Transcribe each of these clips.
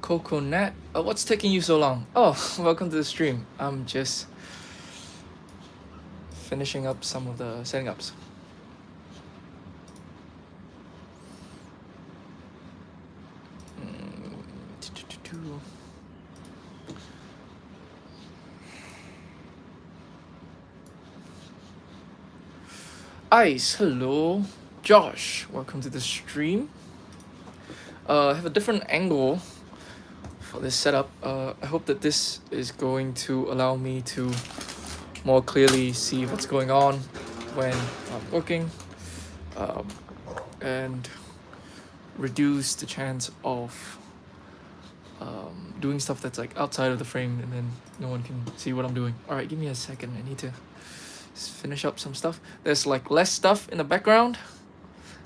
Coconut. What's taking you so long? Oh, welcome to the stream. I'm just finishing up some of the setting ups. Ice, hello. Josh, welcome to the stream. I have a different angle for this setup. I hope that this is going to allow me to more clearly see what's going on when I'm working, and reduce the chance of doing stuff that's like outside of the frame and then no one can see what I'm doing. All right, give me a second. I need to just finish up some stuff. There's like less stuff in the background,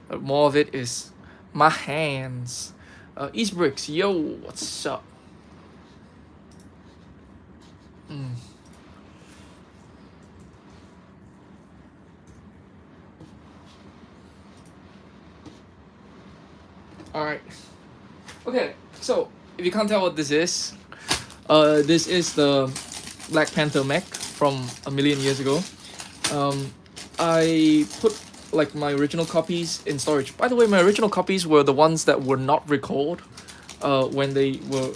but more of it is my hands. East Bricks, yo, what's up? All right. Okay, so if you can't tell what this is the Black Panther mech from a million years ago. I put like my original copies in storage. By the way, my original copies were the ones that were not recalled when they were,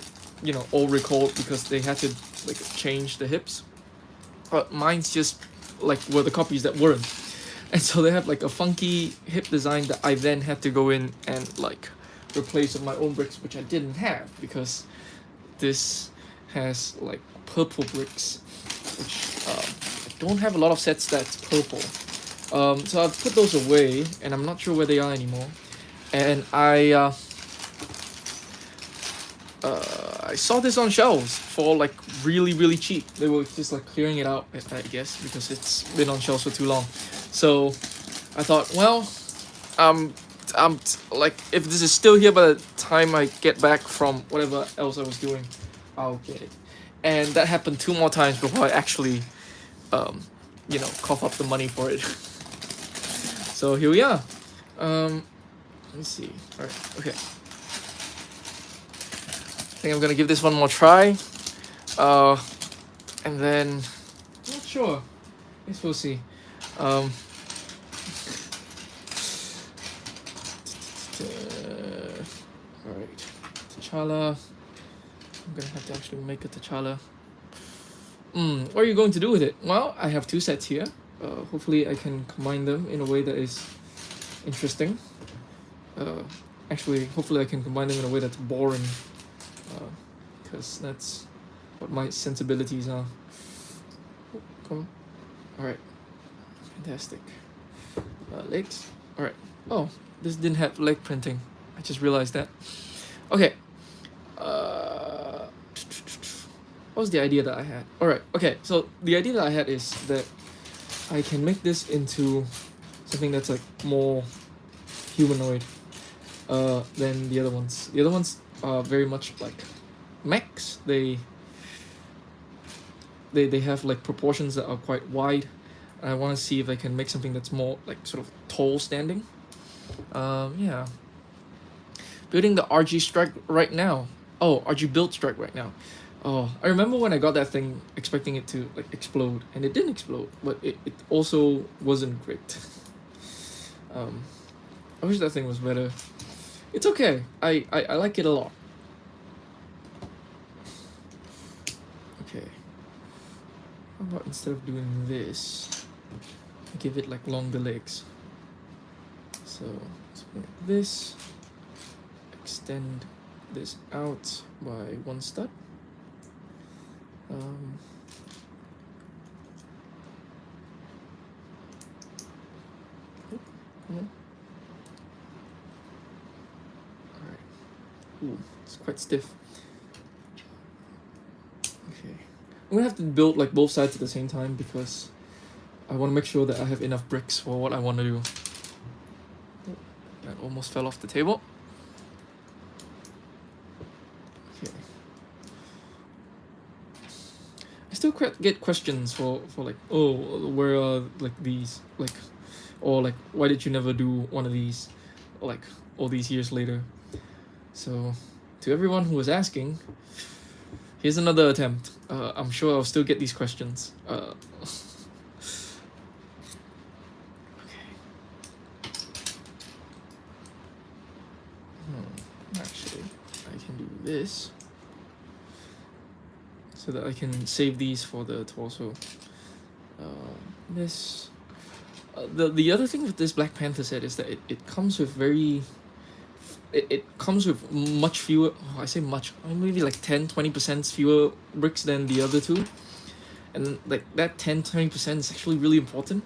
all recalled because they had to like change the hips. But mine's just like were the copies that weren't. And so they have like a funky hip design that I then had to go in and like replace with my own bricks, which I didn't have because this has like purple bricks, which I don't have a lot of sets that's purple. So I've put those away, and I'm not sure where they are anymore. And I saw this on shelves for like really cheap. They were just like clearing it out, I guess, because it's been on shelves for too long. So I thought, well, I'm like, if this is still here by the time I get back from whatever else I was doing, I'll get it. And that happened 2 more times before I actually, cough up the money for it. So here we are. Let's see. All right. Okay. I think I'm gonna give this one more try. And then, not sure. I guess we'll see. Alright, T'Challa. I'm gonna have to actually make a T'Challa. What are you going to do with it? Well, I have 2 sets here. Hopefully I can combine them in a way that is interesting. Actually, hopefully I can combine them in a way that's boring. Because that's what my sensibilities are. Oh, come on. Alright. Fantastic. Legs. Alright. Oh, this didn't have leg printing. I just realized that. Okay. What was the idea that I had? Alright, okay. So the idea that I had is that I can make this into something that's like more humanoid than the other ones. The other ones are very much like mechs. They have like proportions that are quite wide. I want to see if I can make something that's more like sort of tall standing. Yeah. Building the RG Strike right now. Oh, RG Build Strike right now. Oh, I remember when I got that thing expecting it to like explode, and it didn't explode, but it also wasn't great. I wish that thing was better. It's okay. I like it a lot. Okay. How about instead of doing this, give it like longer legs. So let's make this, extend this out by 1 stud. Alright. Ooh, it's quite stiff. Okay. I'm gonna have to build like both sides at the same time because I want to make sure that I have enough bricks for what I want to do. That almost fell off the table. Okay. I still get questions for like, oh, where are like these, like, or like, why did you never do one of these like all these years later? So to everyone who was asking, here's another attempt. I'm sure I'll still get these questions. Actually, I can do this so that I can save these for the torso. This. The other thing with this Black Panther set is that it comes with very. It comes with much fewer. I say much. Maybe like 10-20% fewer bricks than the other two, and like that 10-20% is actually really important.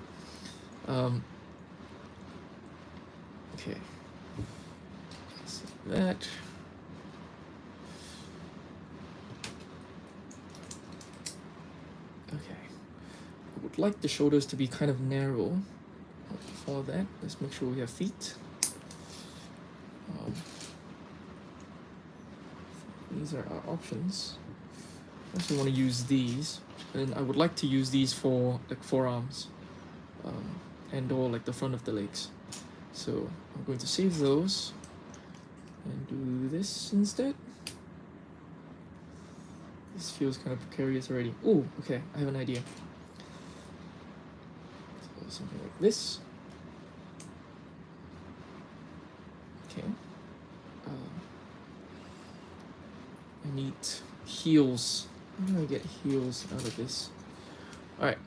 Okay. So that. Okay. I would like the shoulders to be kind of narrow. For that, let's make sure we have feet. These are our options. I also want to use these, and I would like to use these for like forearms, and or like the front of the legs. So I'm going to save those and do this instead. This feels kind of precarious already. Oh, okay, I have an idea. So something like this. Okay. I need heels. How do I get heels out of this? Alright.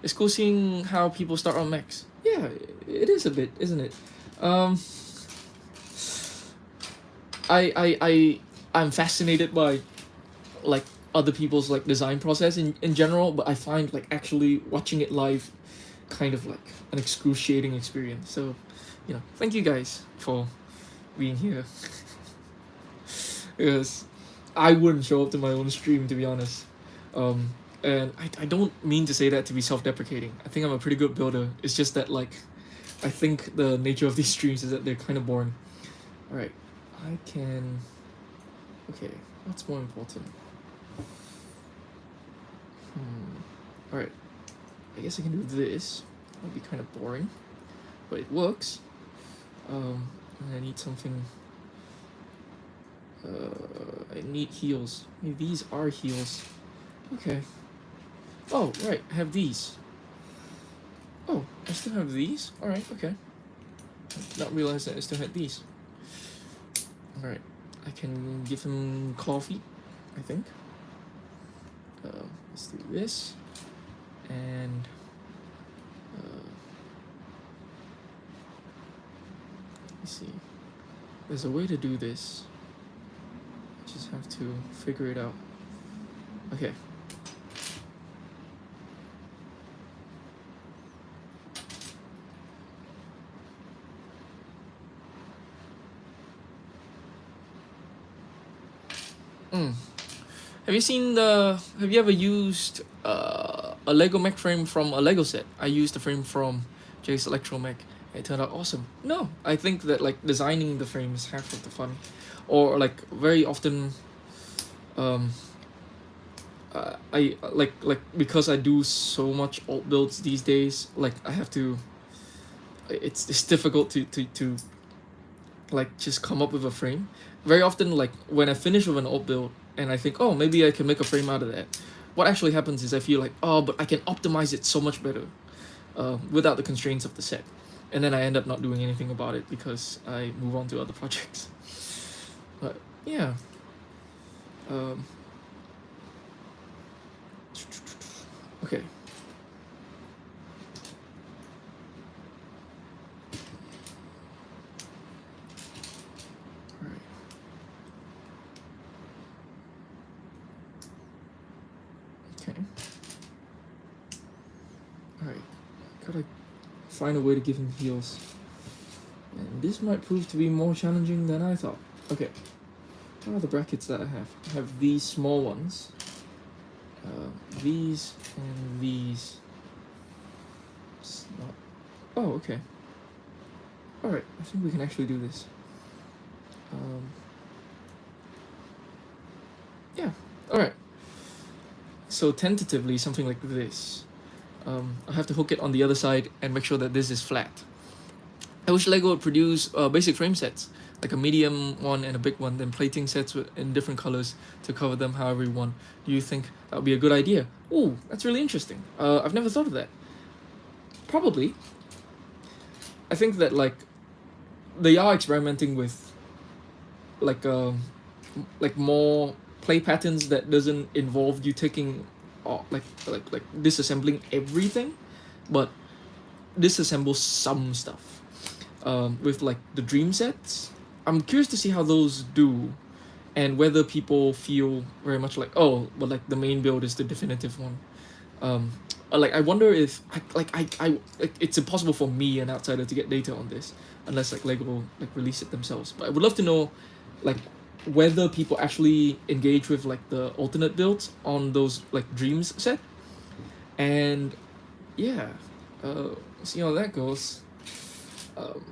It's cool seeing how people start on mechs. Yeah, it is a bit, isn't it? I'm fascinated by like other people's like design process in general, but I find like actually watching it live kind of like an excruciating experience. So, thank you guys for being here. Because I wouldn't show up to my own stream, to be honest. And I don't mean to say that to be self-deprecating. I think I'm a pretty good builder. It's just that like I think the nature of these streams is that they're kind of boring. Alright, I can... Okay, what's more important? Alright, I guess I can do this. That'll be kind of boring, but it works. And I need something... I need heels. Maybe these are heels. Okay. Oh, right, I have these. Oh, I still have these? Alright, okay. Not realize that I still had these. Alright, I can give him claw feet, I think. Let's do this. And... let's see. There's a way to do this. Just have to figure it out. Okay. Have you ever used a Lego mech frame from a Lego set? I used the frame from Jay's Electro mech. It turned out awesome. No, I think that like designing the frame is half of the fun. Or like very often I like because I do so much alt builds these days, like I have to it's difficult to like just come up with a frame. Very often like when I finish with an alt build and I think, oh, maybe I can make a frame out of that, what actually happens is I feel like, oh, but I can optimize it so much better without the constraints of the set, and then I end up not doing anything about it because I move on to other projects. But yeah, okay. All right. Okay. All right. Gotta find a way to give him heals, and this might prove to be more challenging than I thought. Okay. What are the brackets that I have? I have these small ones. These and these. It's not... Oh, okay. Alright, I think we can actually do this. Yeah, alright. So tentatively, something like this. I'll have to hook it on the other side and make sure that this is flat. I wish Lego would produce basic frame sets like a medium one and a big one, then plating sets in different colors to cover them however you want. Do you think that would be a good idea? Oh, that's really interesting. I've never thought of that. Probably. I think that like they are experimenting with like like more play patterns that doesn't involve you taking like disassembling everything, but disassemble some stuff. With like the dream sets, I'm curious to see how those do, and whether people feel very much like, oh, but like the main build is the definitive one. um like I wonder if like it's impossible for me, an outsider, to get data on this unless like Lego like release it themselves, but I would love to know like whether people actually engage with like the alternate builds on those like dreams set. And yeah, see how that goes. um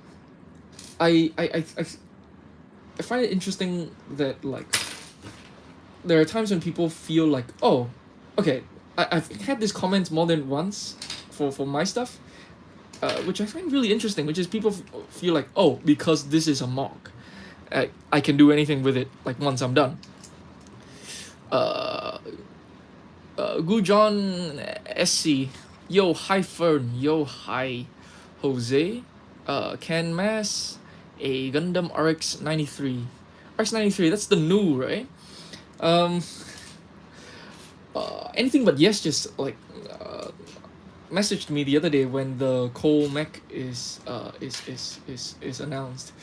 I I I I, I find it interesting that like there are times when people feel like, oh, okay, I've had this comment more than once for my stuff, which I find really interesting, which is people feel like, oh, because this is a mock, I can do anything with it like once I'm done. Uh, Gujon SC, yo, hi Fern, yo, hi Jose, Ken Mass, a Gundam RX 93. RX 93, that's the new, right? Um, Anything but yes, just like messaged me the other day when the Cole mech is announced,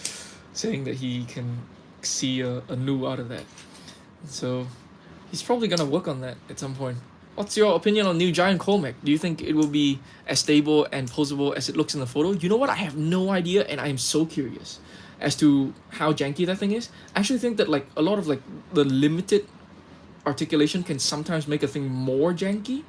saying that he can see a new out of that. So he's probably gonna work on that at some point. What's your opinion on new giant Cole mech? Do you think it will be as stable and posable as it looks in the photo? You know what? I have no idea, and I am so curious as to how janky that thing is. I actually think that like a lot of like the limited articulation can sometimes make a thing more janky,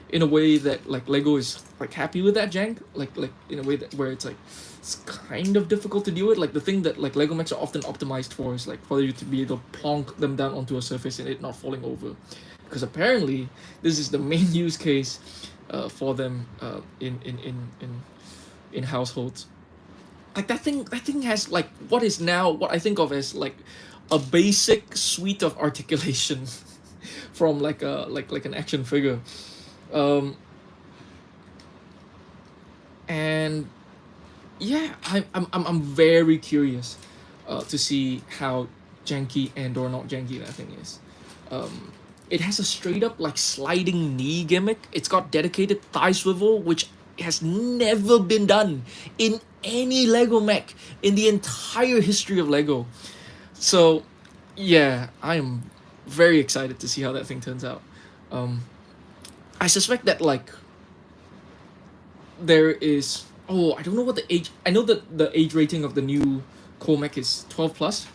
in a way that like Lego is like happy with that jank, like in a way that where it's like it's kind of difficult to deal with. Like the thing that like Lego mechs are often optimized for is like for you to be able to plonk them down onto a surface and it not falling over, because apparently this is the main use case for them in households. Like that thing has like what is now what I think of as like a basic suite of articulation from like a like an action figure. um and yeah, I'm very curious to see how janky and or not janky that thing is. It has a straight up like sliding knee gimmick. It's got dedicated thigh swivel, which has never been done in any Lego mech in the entire history of Lego. So yeah, I am very excited to see how that thing turns out. um I suspect that like there is, oh, I don't know what the age, I know that the age rating of the new Comac is 12 plus.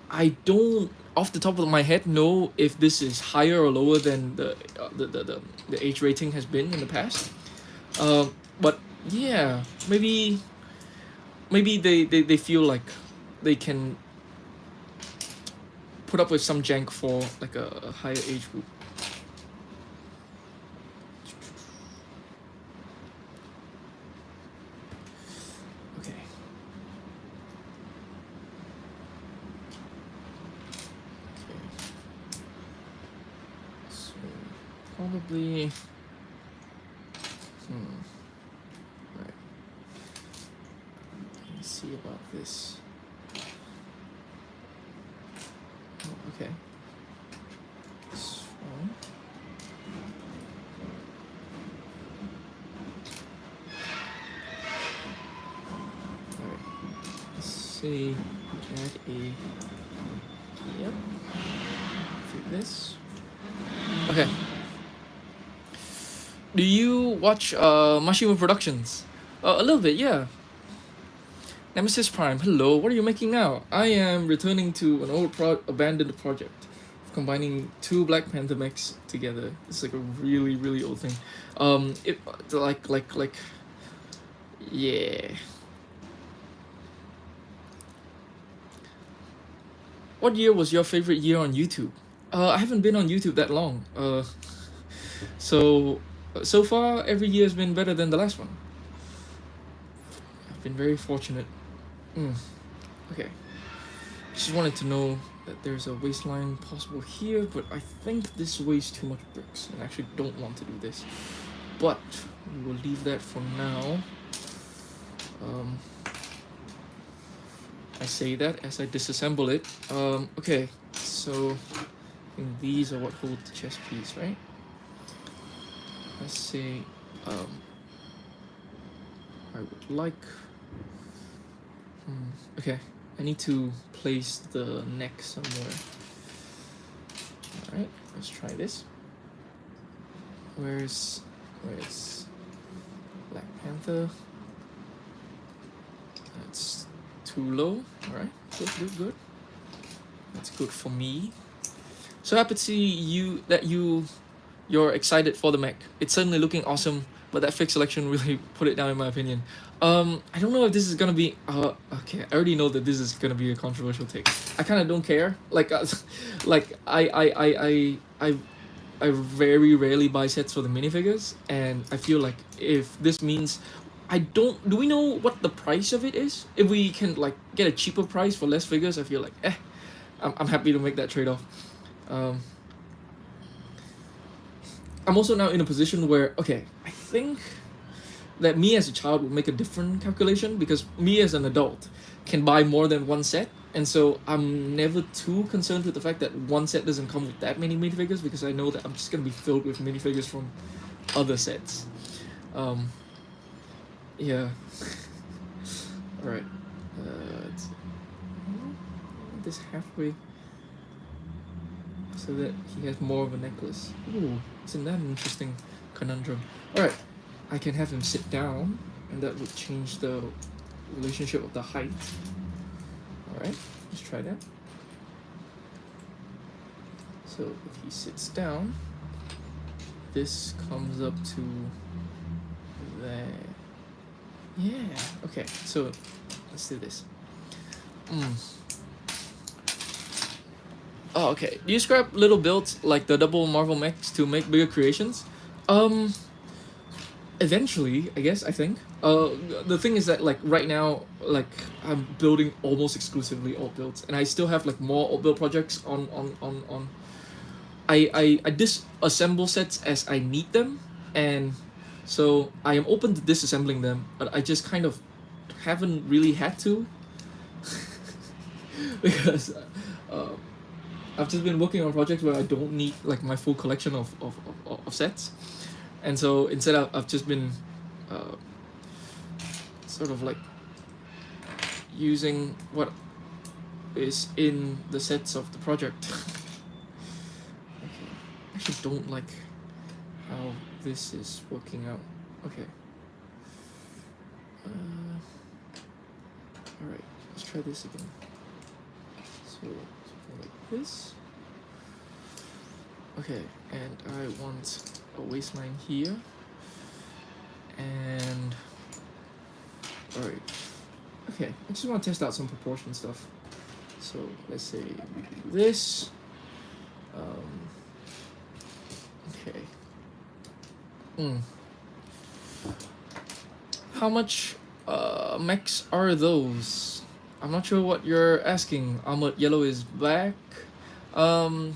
I don't off the top of my head know if this is higher or lower than the age rating has been in the past. But yeah, maybe they feel like they can put up with some jank for like a higher age group. Okay. So probably right. Let me see about this. Oh, okay. So alright. Let's see. Add a, yep. Do this. Okay. Do you watch Mashima Productions? A little bit, yeah. Nemesis Prime, hello. What are you making now? I am returning to an old abandoned project, combining two Black Panther mechs together. It's like a really really old thing. It like yeah. What year was your favorite year on YouTube? I haven't been on YouTube that long. So far every year has been better than the last one. I've been very fortunate. Okay. Just wanted to know that there's a waistline possible here, but I think this weighs too much bricks, and I actually don't want to do this. But we will leave that for now. I say that as I disassemble it. Okay, so I think these are what hold the chest piece, right? Let's say I would like. Okay, I need to place the neck somewhere. All right, let's try this. Where's Black Panther? That's too low. All right, good. That's good for me. So happy to see you're excited for the mech. It's certainly looking awesome, but that fixed selection really put it down in my opinion. I don't know if this is gonna be okay. I already know that this is gonna be a controversial take. I kind of don't care. Like like I very rarely buy sets for the minifigures, and I feel like if this means do we know what the price of it is? If we can like get a cheaper price for less figures, I feel like I'm happy to make that trade-off. I'm also now in a position where, okay, I think that me as a child would make a different calculation, because me as an adult can buy more than one set, and so I'm never too concerned with the fact that one set doesn't come with that many minifigures, because I know that I'm just gonna be filled with minifigures from other sets. Yeah. Alright. Let's this halfway so that he has more of a necklace. Ooh, isn't that an interesting conundrum? Alright, I can have him sit down, and that would change the relationship of the height. Alright, let's try that. So if he sits down, this comes up to there. Yeah, okay, so let's do this. Oh, okay. Do you scrap little builds like the double Marvel mechs to make bigger creations? Eventually, I guess, I think. The thing is that, like, right now, like, I'm building almost exclusively alt builds, and I still have, like, more alt build projects on. I disassemble sets as I need them, and so I am open to disassembling them, but I just kind of haven't really had to. Because I've just been working on projects where I don't need like my full collection of sets, and so instead I've just been sort of like using what is in the sets of the project. Okay. I actually don't like how this is working out. Okay. Alright, let's try this again. So something like this. Okay, and I want a waistline here. And alright. Okay, I just want to test out some proportion stuff. So let's say we do this. Okay. How much mechs are those? I'm not sure what you're asking. Armored Yellow is back. I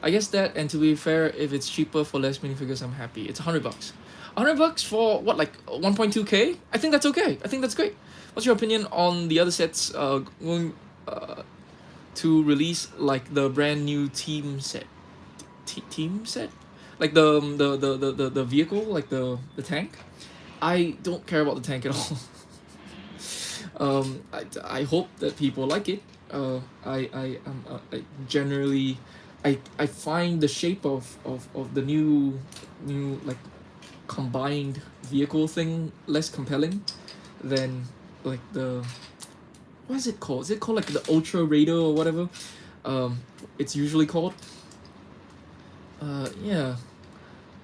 guess that, and to be fair, if it's cheaper for less minifigures, I'm happy. It's $100. $100 for what, like 1.2K? I think that's okay. I think that's great. What's your opinion on the other sets going to release, like the brand new team set? Team set? Like the vehicle, like the tank? I don't care about the tank at all. I hope that people like it. I generally I find the shape of the new like combined vehicle thing less compelling than like the, what is it called? Is it called like the Ultra Raider or whatever? It's usually called. Yeah.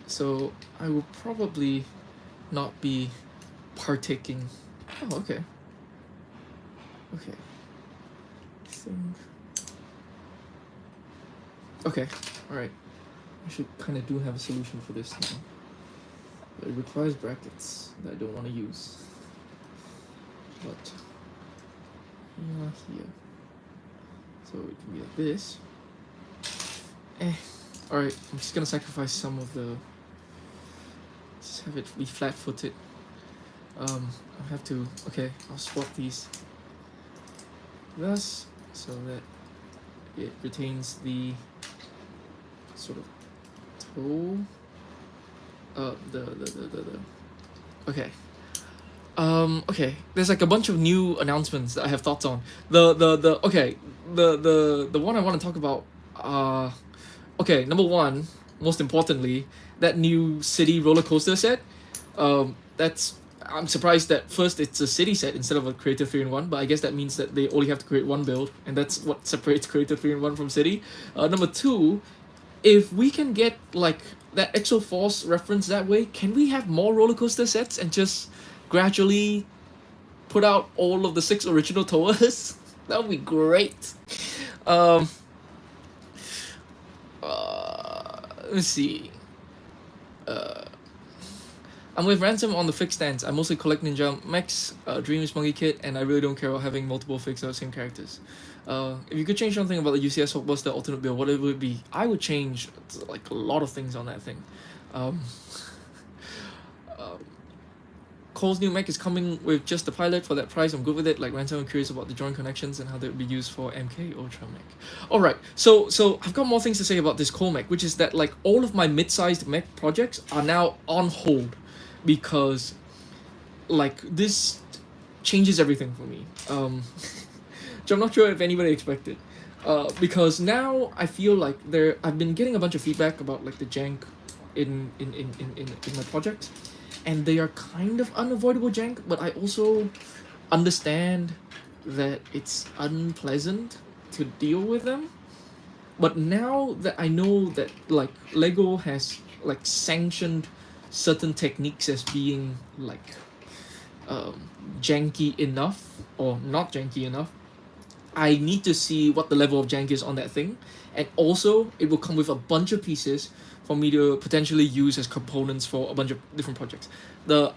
So I will probably not be partaking. Oh, okay. Okay. I think. Okay. All right. I should kind of do have a solution for this now. But it requires brackets that I don't want to use. But here. So it can be like this. Alright, I'm just gonna sacrifice some of the... Just have it be flat-footed. I'll have to... Okay, I'll swap these thus, so that it retains the sort of toe. Okay. Okay. There's like a bunch of new announcements that I have thoughts on. Okay. The one I want to talk about. Okay. Number one, most importantly, that new city roller coaster set. That's I'm surprised that first it's a city set instead of a Creator 3-in-1, but I guess that means that they only have to create one build, and that's what separates Creator 3-in-1 from city. Number two, if we can get like that Exo Force reference that way, can we have more roller coaster sets and just gradually put out all of the 6 original Toas? That would be great. Let me see. I'm with Ransom on the fixed stance. I mostly collect Ninja Mechs, Dreams, Monkey Kid, and I really don't care about having multiple fixed or the same characters. If you could change something about the UCS Hulkbuster alternate build, what it would be? I would change like a lot of things on that thing. Cole's new mech is coming with just the pilot for that price. I'm good with it. Like Ransom, I'm curious about the joint connections and how they would be used for MK Ultra mech. Alright, so I've got more things to say about this Cole mech, which is that like all of my mid-sized mech projects are now on hold because like this changes everything for me. Which I'm not sure if anybody expected. Because now I feel like I've been getting a bunch of feedback about like the jank in my project, and they are kind of unavoidable jank, but I also understand that it's unpleasant to deal with them. But now that I know that like Lego has like sanctioned certain techniques as being like janky enough or not janky enough, I need to see what the level of jank is on that thing, and also it will come with a bunch of pieces for me to potentially use as components for a bunch of different projects. The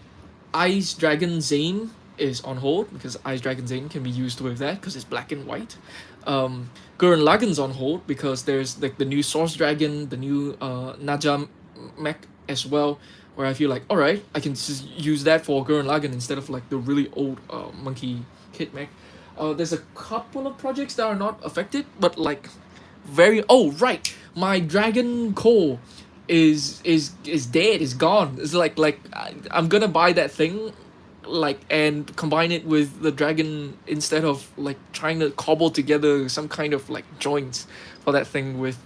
Ice Dragon Zane is on hold because Ice Dragon Zane can be used with that because it's black and white. Gurren Lagann's on hold because there's like the new Source Dragon, the new Naja mech as well, where I feel like, alright, I can just use that for Gurren Lagann instead of like the really old Monkey Kid mech. There's a couple of projects that are not affected, but like oh right, my Dragon Core is dead, is gone. It's like I'm gonna buy that thing like and combine it with the dragon instead of like trying to cobble together some kind of like joints for that thing with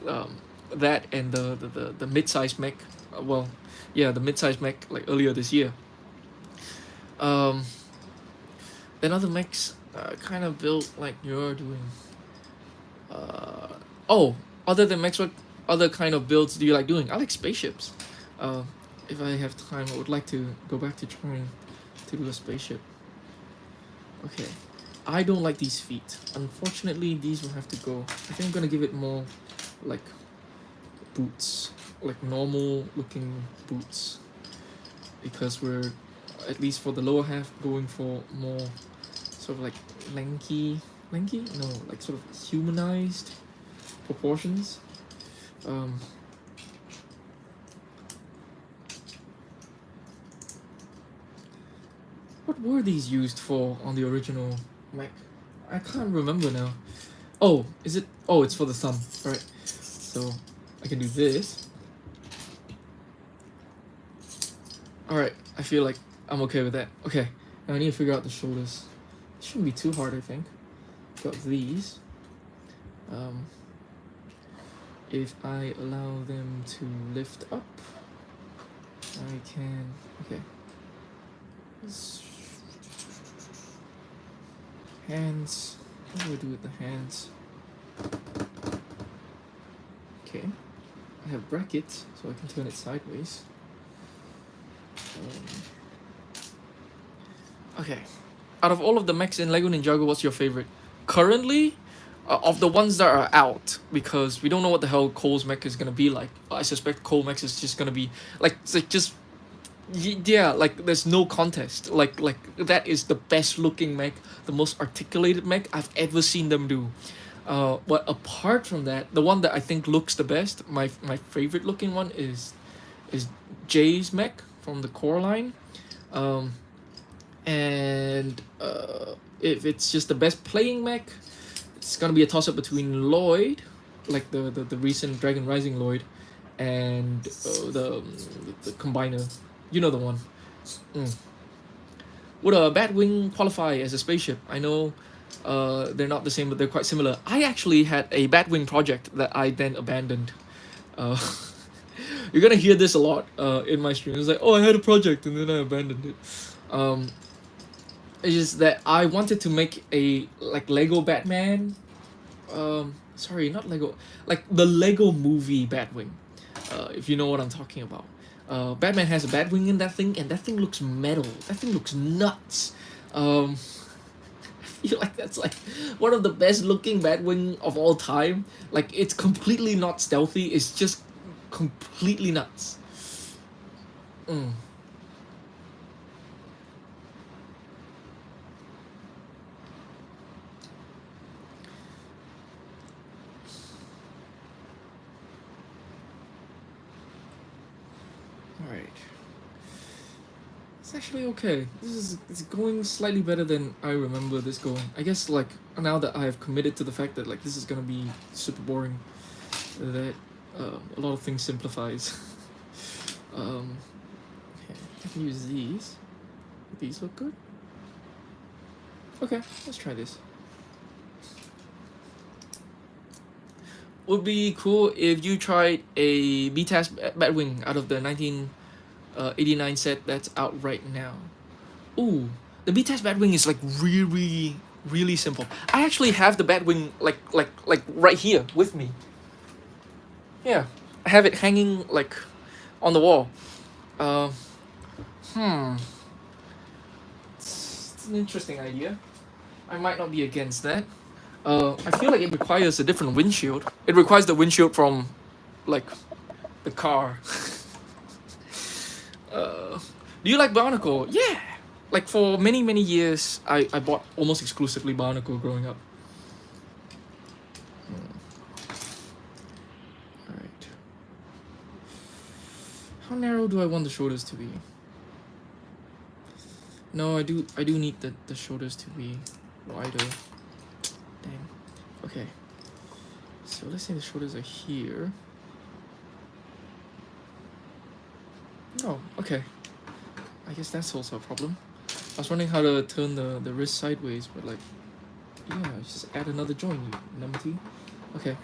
that and the mid-sized mech. The mid-sized mech like earlier this year. Then other mechs kind of built like you're doing. Other than mechs, what other kind of builds do you like doing? I like spaceships. If I have time, I would like to go back to trying to do a spaceship. Okay, I don't like these feet. Unfortunately, these will have to go. I think I'm gonna give it more like boots, like normal looking boots, because we're at least for the lower half going for more sort of like lanky, no, like sort of humanized proportions. What were these used for on the original mech? I can't remember now. Oh, is it? Oh, it's for the thumb. Alright, so I can do this. Alright, I feel like I'm okay with that. Okay, now I need to figure out the shoulders. It shouldn't be too hard, I think. Got these. If I allow them to lift up, I can. Okay. Hands. What do I do with the hands? Okay. I have brackets, so I can turn it sideways. Okay. Out of all of the mechs in Lego Ninjago, what's your favorite? Currently, of the ones that are out, because we don't know what the hell Cole's mech is gonna be like. I suspect Cole mech is just gonna be like just yeah, like there's no contest. Like that is the best looking mech, the most articulated mech I've ever seen them do. But apart from that, the one that I think looks the best, my favorite looking one is Jay's mech from the core line. Um, and if it's just the best playing mech, it's gonna be a toss up between Lloyd, like the recent Dragon Rising Lloyd, and the combiner. You know the one. Mm. Would a Batwing qualify as a spaceship? I know they're not the same, but they're quite similar. I actually had a Batwing project that I then abandoned. Uh, you're gonna hear this a lot in my stream. It's like, oh, I had a project and then I abandoned it. Um, it's just that I wanted to make a like Lego Batman. Sorry, not Lego. Like the Lego movie Batwing. If you know what I'm talking about. Batman has a Batwing in that thing, and that thing looks metal. That thing looks nuts. I feel like that's like one of the best looking Batwing of all time. Like it's completely not stealthy. It's just completely nuts. Mm. All right. It's actually okay. It's going slightly better than I remember this going. I guess like now that I have committed to the fact that like this is gonna be super boring, that a lot of things simplifies. Okay, I can use these. These look good. Okay, let's try this. Would be cool if you tried a BTAS Batwing out of the 1989 set that's out right now. Ooh, the BTAS Batwing is like really simple. I actually have the Batwing like right here with me. Yeah, I have it hanging like on the wall. Uh, hmm, it's an interesting idea. I might not be against that. I feel like it requires a different windshield. It requires the windshield from, like, the car. Do you like Barnacle? Yeah. Like for many years, I bought almost exclusively Barnacle growing up. All right. How narrow do I want the shoulders to be? No, I do need the shoulders to be wider. Dang. Okay. So let's say the shoulders are here. Oh, okay. I guess that's also a problem. I was wondering how to turn the wrist sideways, but like, yeah, just add another joint, you numpty. Okay.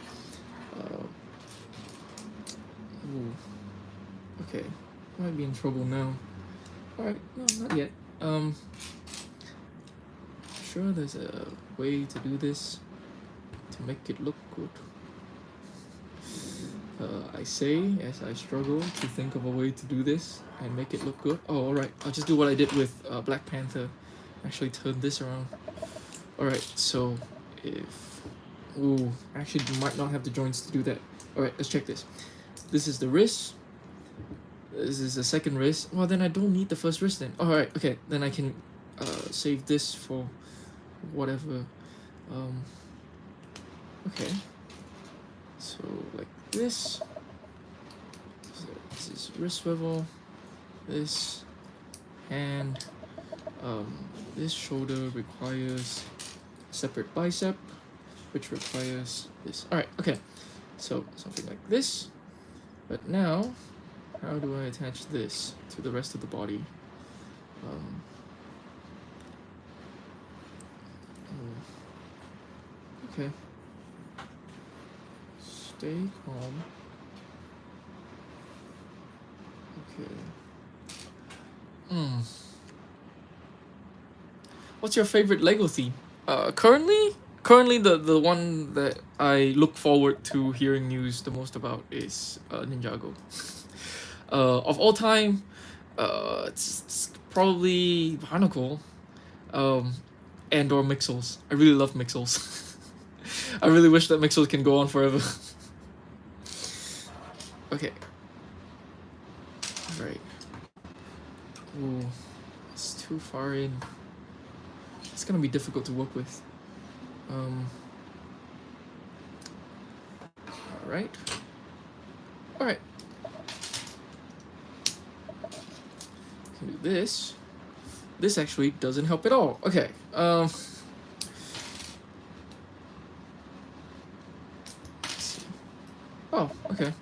Ooh. Okay. Might be in trouble now. Alright, no, not yet. Sure there's a way to do this to make it look good. I say as I struggle to think of a way to do this and make it look good. Oh, alright. I'll just do what I did with Black Panther. Actually turn this around. Alright, so if... Ooh, actually might not have the joints to do that. Alright, let's check this. This is the wrist. This is the second wrist. Well, then I don't need the first wrist then. Alright, okay. Then I can save this for whatever. Okay. So, like this. So this is wrist swivel. This. And this shoulder requires separate bicep, which requires this. Alright, okay. So, something like this. But now, how do I attach this to the rest of the body? Okay. Stay calm. Okay. What's your favorite Lego theme? Currently the one that I look forward to hearing news the most about is Ninjago. Of all time, it's probably Barnacle, and or Mixels. I really love Mixels. I really wish that Mixels can go on forever. Okay. Right. Ooh, it's too far in. It's gonna be difficult to work with. right? All right. Can do this. This actually doesn't help at all. Okay. Let's see. Oh, okay.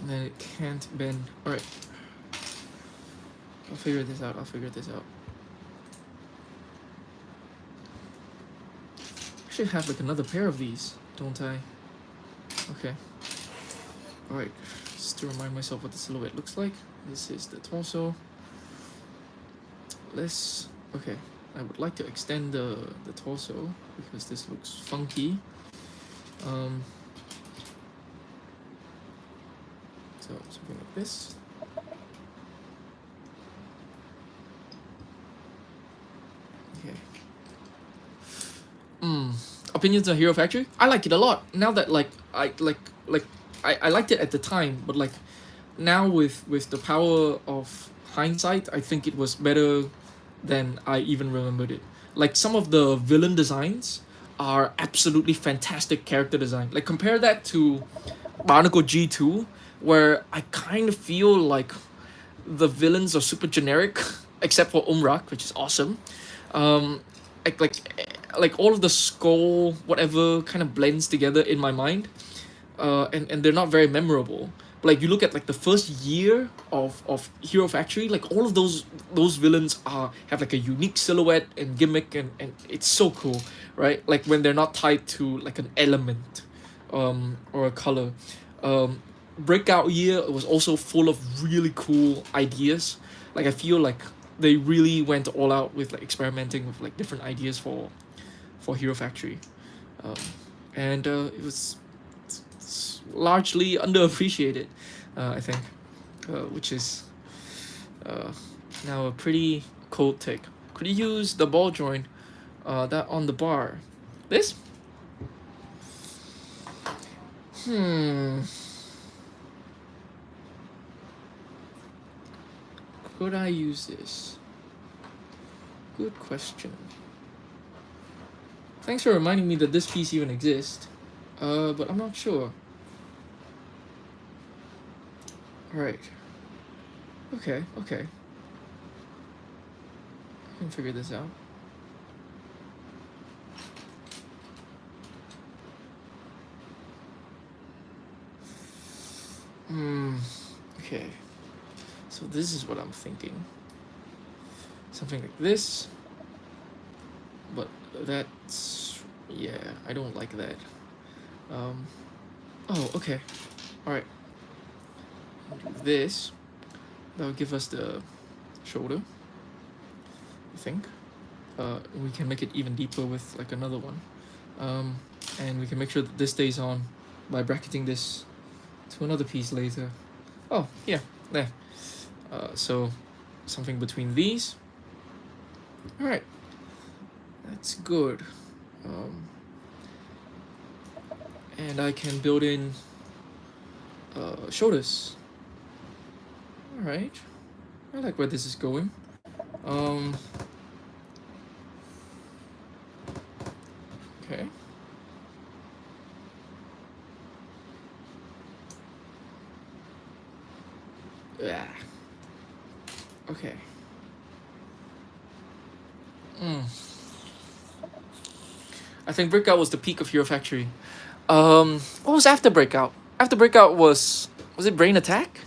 And then it can't bend. All right. I'll figure this out. I should have like another pair of these, don't I? Okay. Alright, just to remind myself what the silhouette looks like. This is the torso. Okay, I would like to extend the torso because this looks funky. So something like this. Okay. Opinions on Hero Factory? I like it a lot. Now that I liked it at the time, but like now with the power of hindsight, I think it was better than I even remembered it. Like some of the villain designs are absolutely fantastic character design. Like compare that to Barnacle G2, where I kind of feel like the villains are super generic, except for Umrak, which is awesome. Um, like like like all of the skull whatever kind of blends together in my mind, and they're not very memorable. But like you look at like the first year of Hero Factory, like all of those villains have like a unique silhouette and gimmick, and it's so cool, right? Like when they're not tied to like an element, or a color. Breakout year was also full of really cool ideas. Like I feel like they really went all out with like experimenting with like different ideas for Hero Factory, um, and it was largely underappreciated, I think, which is now a pretty cold take. Could you use the ball joint that on the bar? This? Could I use this? Good question. Thanks for reminding me that this piece even exists. But I'm not sure. Alright. Okay. I can figure this out. Okay. So this is what I'm thinking. Something like this. But that's... yeah, I don't like that. Oh, okay. Alright. This. That'll give us the shoulder, I think. We can make it even deeper with like another one. And we can make sure that this stays on by bracketing this to another piece later. Oh, yeah, there. So something between these. Alright. That's good. And I can build in shoulders. Alright. I like where this is going. Okay. Yeah. Okay. I think Breakout was the peak of Hero Factory. What was after Breakout? After Breakout was it Brain Attack?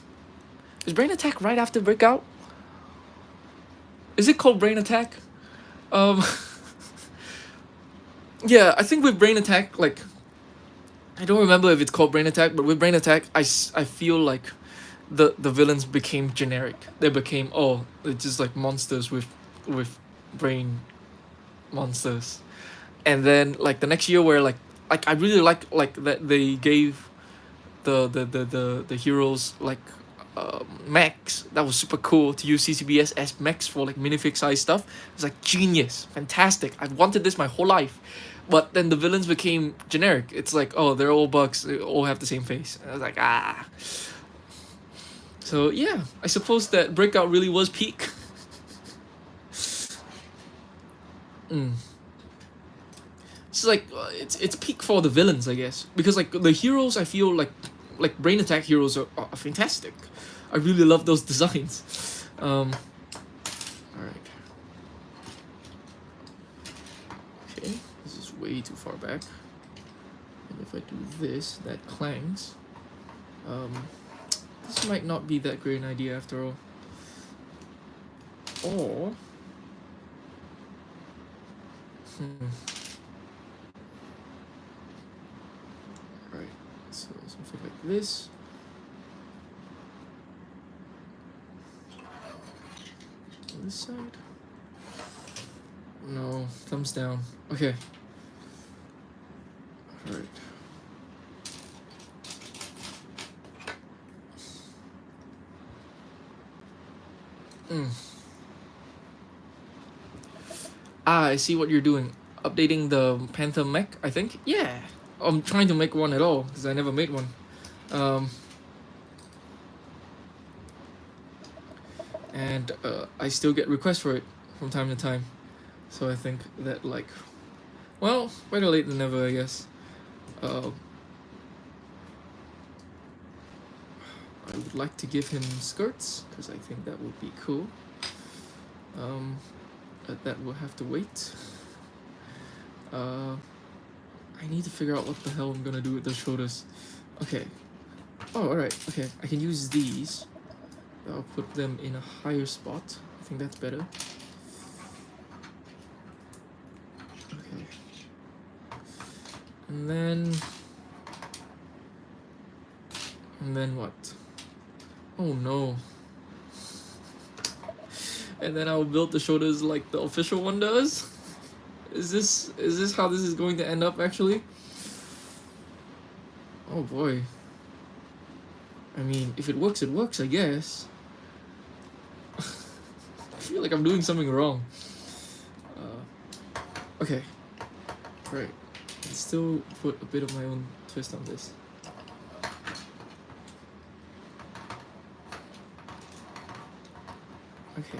Is Brain Attack right after Breakout? Is it called Brain Attack? Yeah, I think with Brain Attack, like, I don't remember if it's called Brain Attack, but with Brain Attack, I feel like the villains became generic. They became, oh, they're just like monsters with brain monsters. And then like the next year where like I really like that they gave the heroes like mechs. That was super cool to use CCBS as mechs for like minifig size stuff. It's like genius, fantastic. I've wanted this my whole life. But then the villains became generic. It's like, oh, they're all bugs. They all have the same face. And I was like, ah. So yeah, I suppose that Breakout really was peak. it's like it's peak for the villains, I guess, because like the heroes, I feel like brain attack heroes are fantastic. I really love those designs. All right. Okay, this is way too far back. And if I do this, that clangs. This might not be that great an idea after all. Or right, so something like this. On this side. No, thumbs down. Okay. All right. Ah, I see what you're doing. Updating the Panther mech, I think? Yeah. I'm trying to make one at all, because I never made one. And I still get requests for it from time to time. So I think that, like, well, better late than never, I guess. I would like to give him skirts, because I think that would be cool. But that will have to wait. I need to figure out what the hell I'm gonna do with the shoulders. Okay. Oh, alright. Okay, I can use these. I'll put them in a higher spot. I think that's better. Okay. And then what? Oh no. And then I'll build the shoulders like the official one does? Is this how this is going to end up actually? Oh boy. I mean, if it works, I guess. I feel like I'm doing something wrong. Okay. Right. Let's still put a bit of my own twist on this. Okay.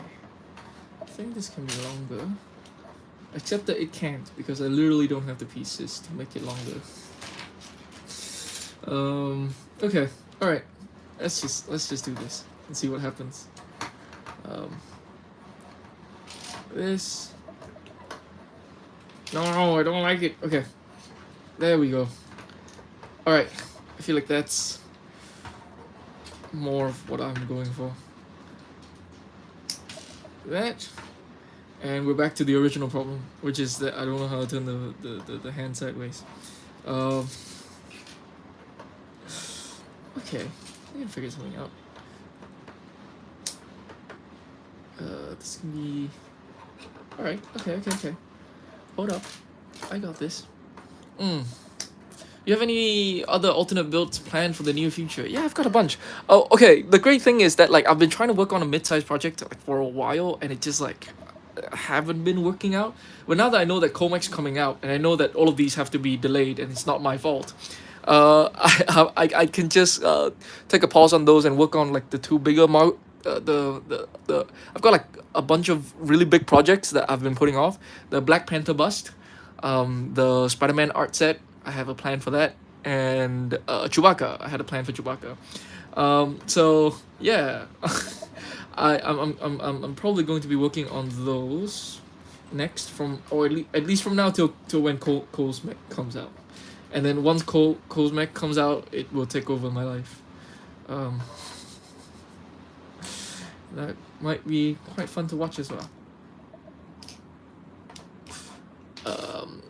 I think this can be longer. Except that it can't, because I literally don't have the pieces to make it longer. Okay. Alright. Let's just do this and see what happens. This. No, I don't like it. Okay. There we go. Alright. I feel like that's more of what I'm going for. That. And we're back to the original problem, which is that I don't know how to turn the hand sideways. Okay. I can figure something out. This can be... Alright, okay. Hold up. I got this. You have any other alternate builds planned for the near future? Yeah, I've got a bunch. Oh, okay. The great thing is that, like, I've been trying to work on a mid-sized project like for a while, and it just, like, haven't been working out. But now that I know that Comac's coming out, and I know that all of these have to be delayed, and it's not my fault, I can just take a pause on those and work on like the two bigger I've got like a bunch of really big projects that I've been putting off. The Black Panther bust, the Spider-Man art set, I have a plan for that, and Chewbacca, I had a plan for Chewbacca. So yeah, I'm probably going to be working on those next, or at least from now till when Cole's mech comes out. And then once Cole's mech comes out, it will take over my life. That might be quite fun to watch as well.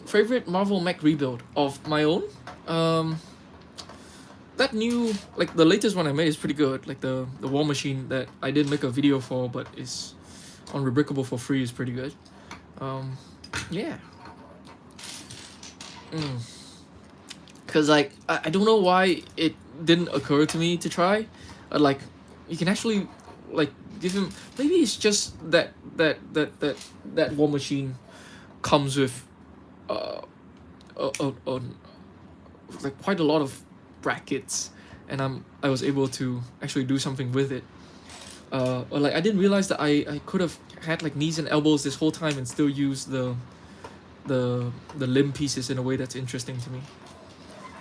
Favorite Marvel mech rebuild of my own? That new, like the latest one I made is pretty good. Like the War Machine that I did make a video for, but is on Rebrickable for free, is pretty good. Yeah. Because like I don't know why it didn't occur to me to try. Like you can actually like give him, maybe it's just that War Machine comes with like quite a lot of brackets, and I was able to actually do something with it. Or like I didn't realize that I could have had like knees and elbows this whole time and still use the the limb pieces in a way that's interesting to me.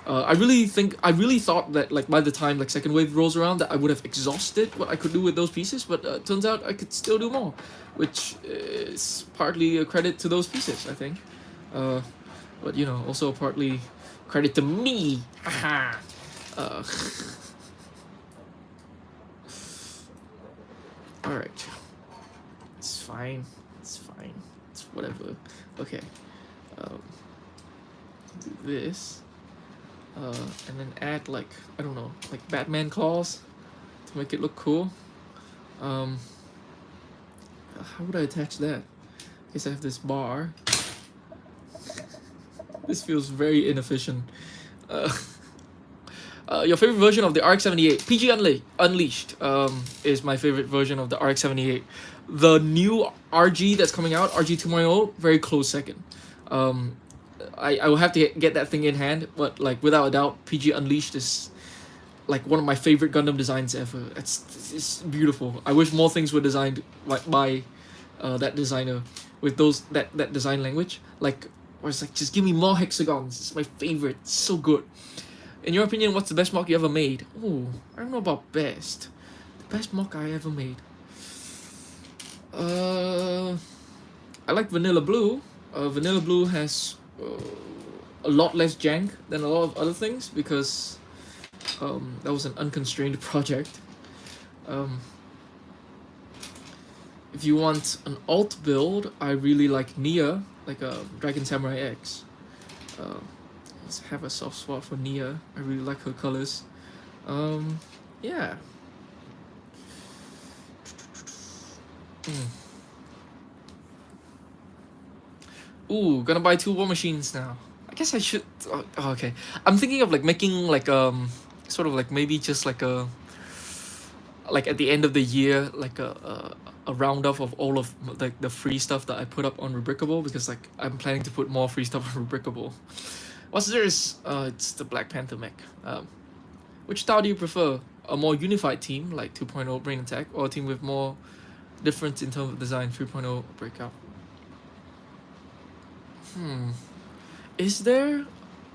I really thought that like by the time like second wave rolls around that I would have exhausted what I could do with those pieces, but turns out I could still do more, which is partly a credit to those pieces, I think. But you know, also partly credit to me. Aha. All right. It's fine. It's fine. It's whatever. Okay. Do this. And then add like, I don't know, like Batman claws to make it look cool. How would I attach that? I guess I have this bar. This feels very inefficient. Your favorite version of the RX-78? PG Unleashed is my favorite version of the RX-78. The new RG that's coming out, RG 2.0, very close second. I will have to get that thing in hand, but like without a doubt, PG Unleashed is like one of my favorite Gundam designs ever. It's beautiful. I wish more things were designed like by that designer with that design language. Like, where it's like, just give me more hexagons. It's my favorite. It's so good. In your opinion, what's the best mock you ever made? Oh, I don't know about best. The best mock I ever made. I like Vanilla Blue. Vanilla Blue has a lot less jank than a lot of other things because that was an unconstrained project. If you want an alt build, I really like Nia, like Dragon Samurai X. Let's have a soft spot for Nia. I really like her colors. Yeah. Ooh, gonna buy 2 war machines now. I guess I should. Oh, okay. I'm thinking of like making like sort of like maybe just like a like at the end of the year like a roundup of all of like the free stuff that I put up on Rubricable, because like I'm planning to put more free stuff on Rubricable. What's theirs? It's the Black Panther mech. Which style do you prefer? A more unified team like 2.0 Brain Attack, or a team with more difference in terms of design 3.0 Breakout? Is there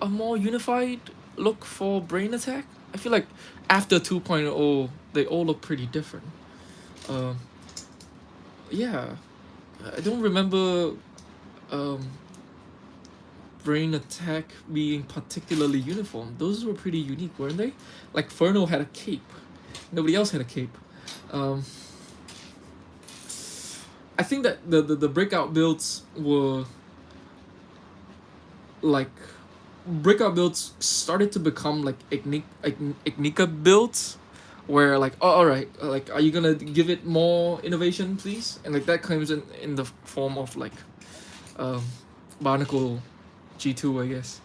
a more unified look for Brain Attack? I feel like after 2.0 they all look pretty different. Yeah, I don't remember Brain Attack being particularly uniform. Those were pretty unique, weren't they? Like Ferno had a cape. Nobody else had a cape. I think that the breakout builds were like breakout builds started to become like Ignika builds, where like, oh, all right, like, are you gonna give it more innovation, please? And like that comes in the form of like Barnacle G2, I guess.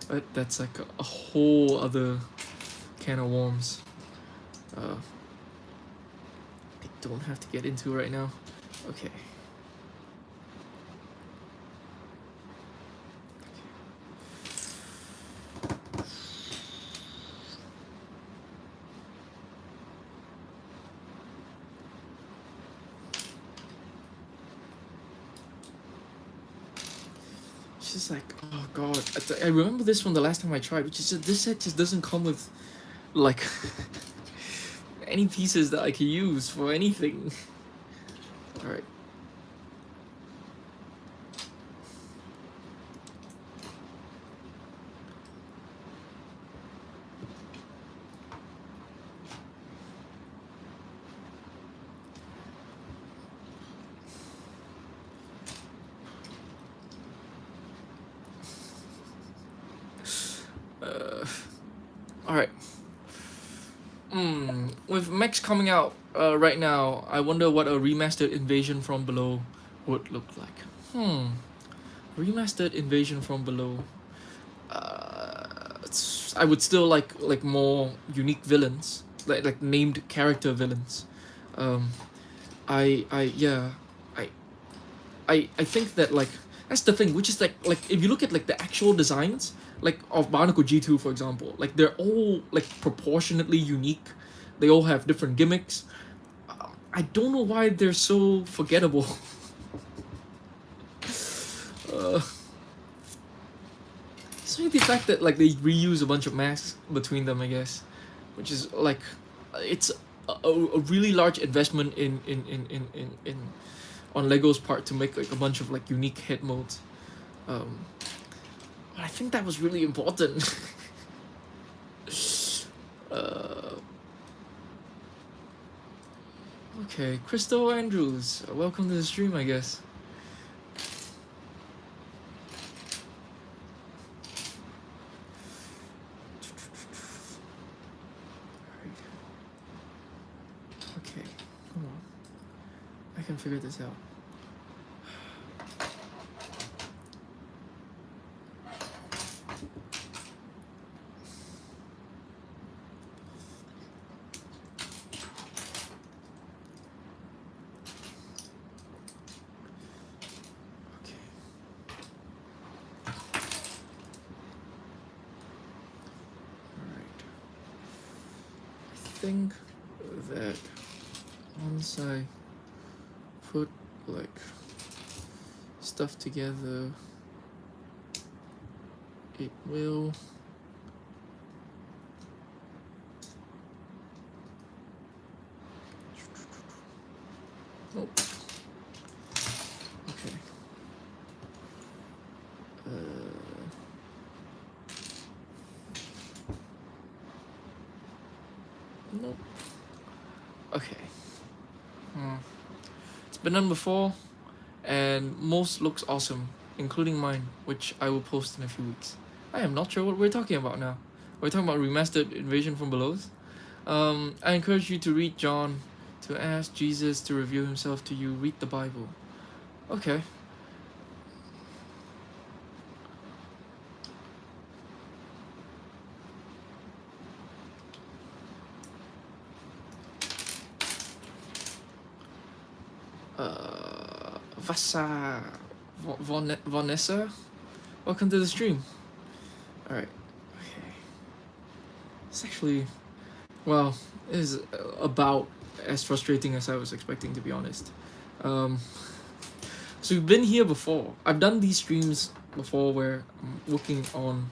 But that's like a whole other can of worms. I don't have to get into right now. Okay. It's just like, oh god, I remember this from the last time I tried, which is just, this set just doesn't come with like any pieces that I can use for anything. All right. Alright. With mechs coming out right now, I wonder what a remastered Invasion from Below would look like. Remastered Invasion from Below. I would still like more unique villains, like named character villains. I think that like that's the thing, which is like if you look at like the actual designs like of Barnacle G2, for example, like they're all like proportionately unique. They all have different gimmicks. I don't know why they're so forgettable. like the fact that like they reuse a bunch of masks between them, I guess, which is like it's a really large investment in on Lego's part to make like a bunch of like unique head molds. Um, but I think that was really important. uh, okay, Crystal Andrews, welcome to the stream, I guess. Okay, hold on. I can figure this out. I think that once I put like stuff together, it will oh okay nope. Okay. It's been done before, and most looks awesome, including mine, which I will post in a few weeks. I am not sure what we're talking about now. We're talking about remastered Invasion from Below's. I encourage you to read John, to ask Jesus to reveal himself to you. Read the Bible. Okay. Vasa Vanessa, welcome to the stream. All right. Okay. It's actually, well, it is about as frustrating as I was expecting, to be honest. So we've been here before. I've done these streams before where I'm working on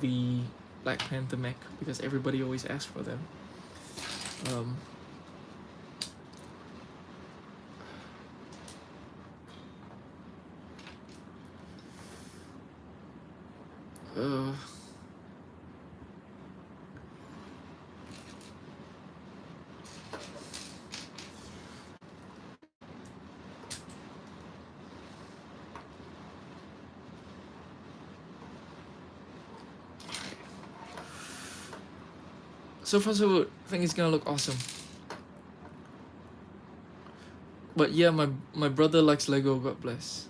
the Black Panther mech because everybody always asks for them. So far so good. I think it's gonna look awesome. But yeah, my brother likes Lego, God bless.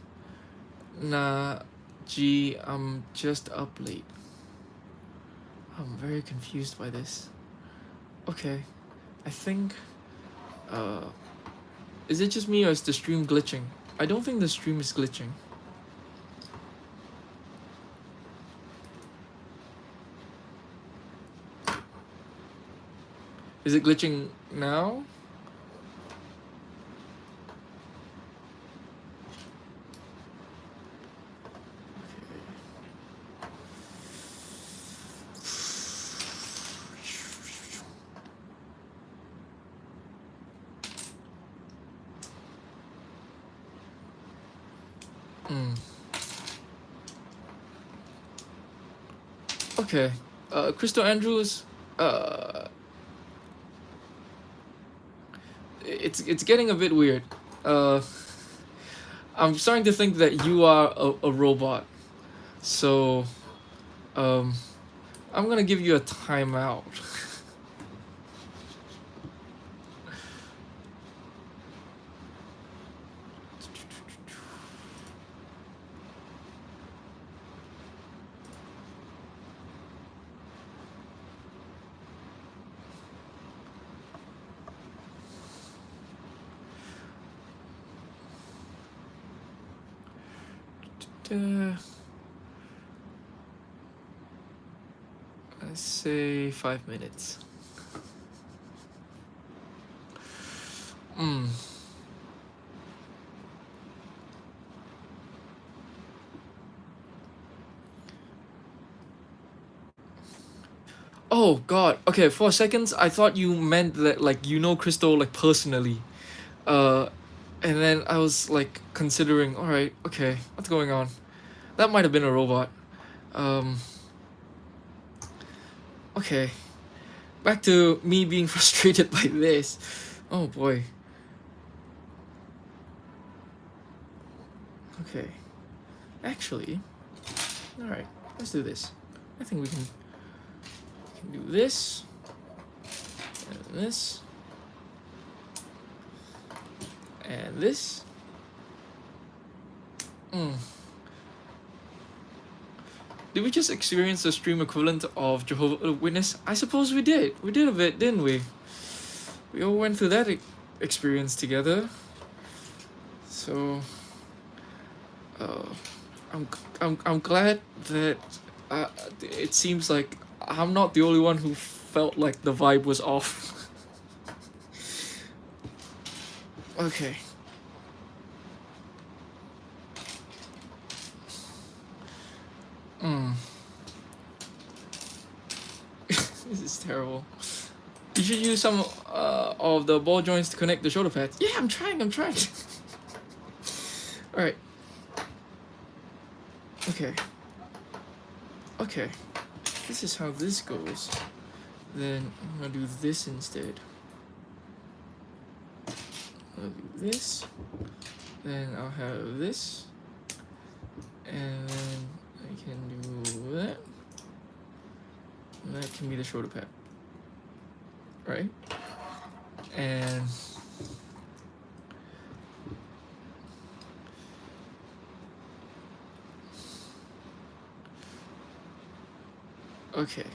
Nah, gee, I'm just up late. I'm very confused by this. Okay, I think, is it just me or is the stream glitching? I don't think the stream is glitching. Is it glitching now? Okay, Crystal Andrews, it's getting a bit weird. I'm starting to think that you are a robot, so I'm gonna give you a timeout. Let's say 5 minutes. Oh God. Okay, for a second I thought you meant that like you know Crystal like personally. Uh, and then I was like considering, all right, okay, what's going on? That might have been a robot. Um, okay, back to me being frustrated by this. Oh boy. Okay, actually, all right, let's do this. I think we can do this and this and this. Hmm. Did we just experience the stream equivalent of Jehovah's Witness? I suppose we did. We did a bit, didn't we? We all went through that experience together. So, uh, I'm glad that it seems like I'm not the only one who felt like the vibe was off. Okay. Hmm. This is terrible. You should use some of the ball joints to connect the shoulder pads. Yeah, I'm trying. Alright. Okay. Okay. This is how this goes. Then I'm gonna do this instead. I'll do this. Then I'll have this. And then I can do that. And that can be the shoulder pad. Right? And okay.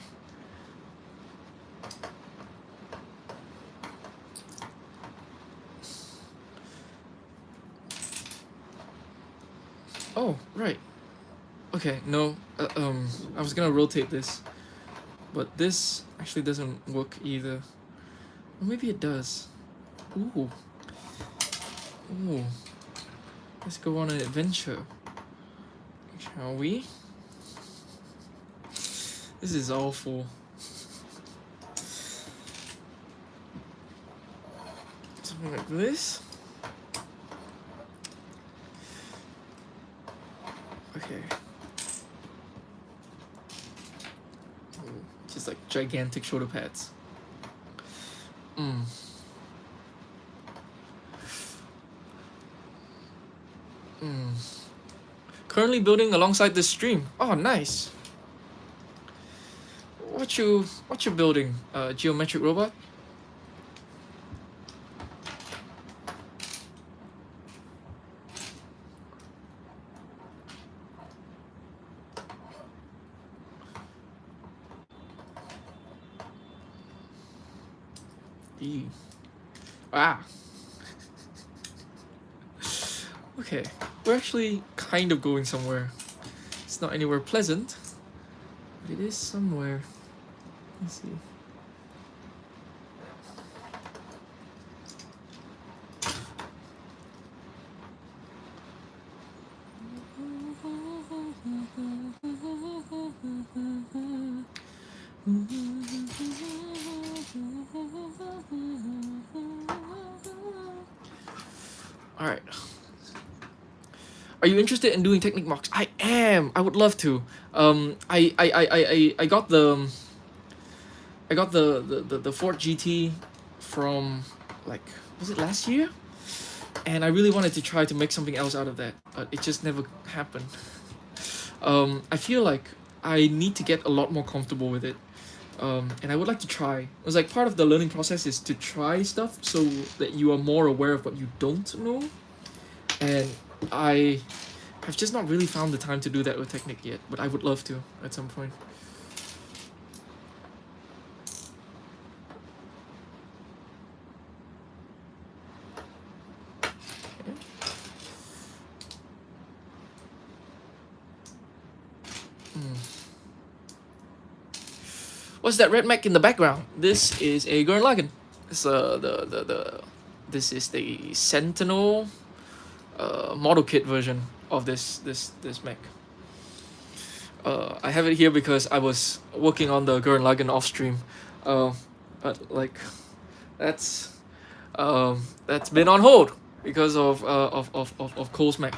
Oh, right. Okay, no. I was gonna rotate this, but this actually doesn't work either. Or maybe it does. Ooh. Ooh. Let's go on an adventure. Shall we? This is awful. Something like this. Okay. Ooh, just like gigantic shoulder pads. Mm. Mm. Currently building alongside this stream. Oh, nice. What you building? Geometric robot? Eee. Ah. Okay, we're actually kind of going somewhere. It's not anywhere pleasant, but it is somewhere. Let's see. All right. Are you interested in doing Technic mocks? I am. I would love to. I got the Ford GT from like, was it last year? And I really wanted to try to make something else out of that, but it just never happened. I feel like I need to get a lot more comfortable with it. And I would like to try. It was like part of the learning process is to try stuff so that you are more aware of what you don't know. And I have just not really found the time to do that with Technic yet, but I would love to at some point. Okay. What's that red mech in the background? This is a Gurren Lagann. It's this is the Sentinel model kit version of this mech. I have it here because I was working on the Gurren Lagann off stream, uh, but like that's that's been on hold because of Cole's Mac,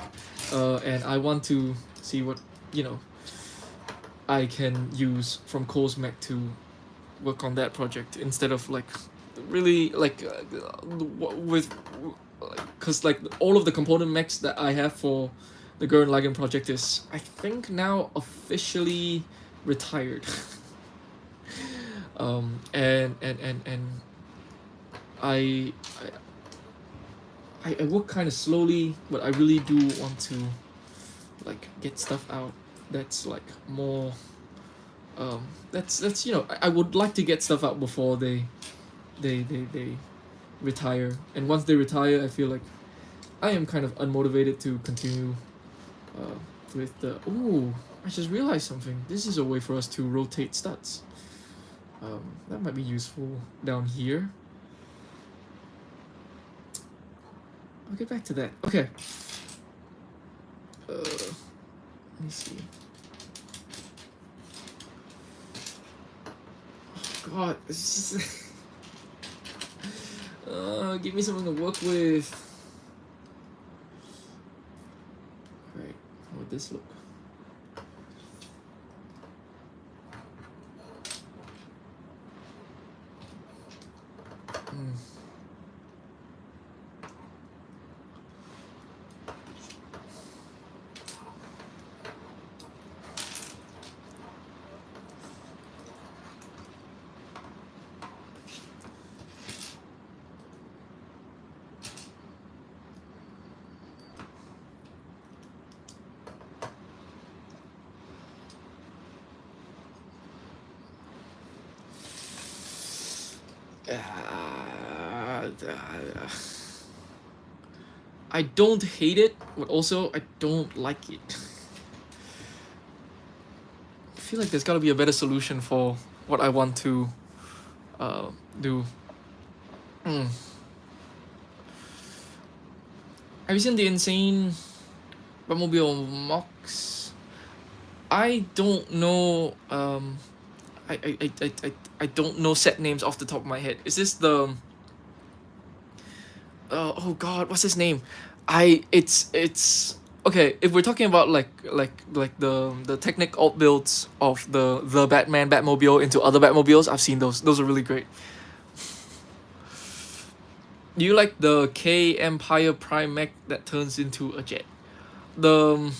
and I want to see what you know I can use from Cole's Mac to work on that project instead of like really like with because like all of the component mechs that I have for the Gurren Lagann project is I think now officially retired. And I I work kind of slowly, but I really do want to like get stuff out that's like more that's I would like to get stuff out before they retire, and once they retire I feel like I am kind of unmotivated to continue uh, with the ooh I just realized something. This is a way for us to rotate stats. That might be useful down here. I'll get back to that. Okay. Let me see. Oh, God, this is give me something to work with. Right, how would this look? I don't hate it, but also I don't like it. I feel like there's gotta be a better solution for what I want to do. Have you seen the Insane Batmobile Mox? I don't know. I don't know set names off the top of my head. Is this the? Oh God, what's his name? It's okay. If we're talking about like the Technic alt builds of the Batman Batmobile into other Batmobiles, I've seen those. Those are really great. Do you like the K Empire Prime mech that turns into a jet? The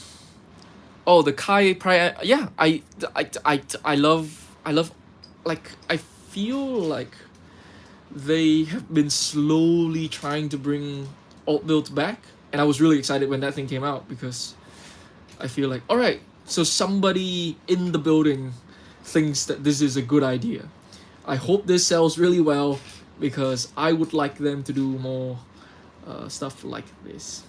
oh the Kai Prime, yeah. I love like I feel like they have been slowly trying to bring alt builds back, and I was really excited when that thing came out because I feel like all right, so somebody in the building thinks that this is a good idea. I hope this sells really well because I would like them to do more stuff like this.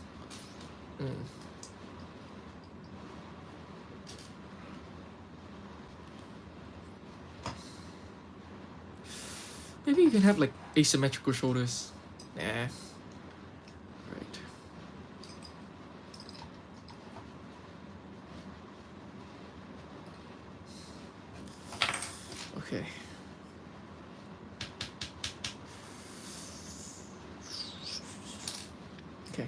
Maybe you can have like asymmetrical shoulders. Nah. Right. Okay. Okay.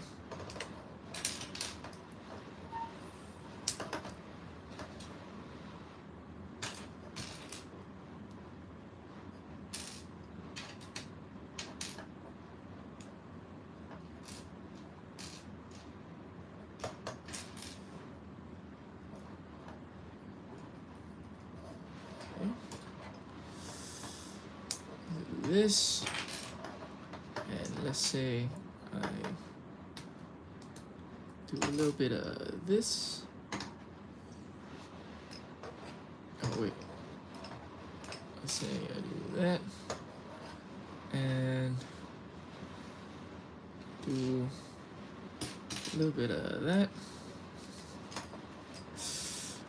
This, and let's say I do a little bit of this. Oh wait, let's say I do that and do a little bit of that.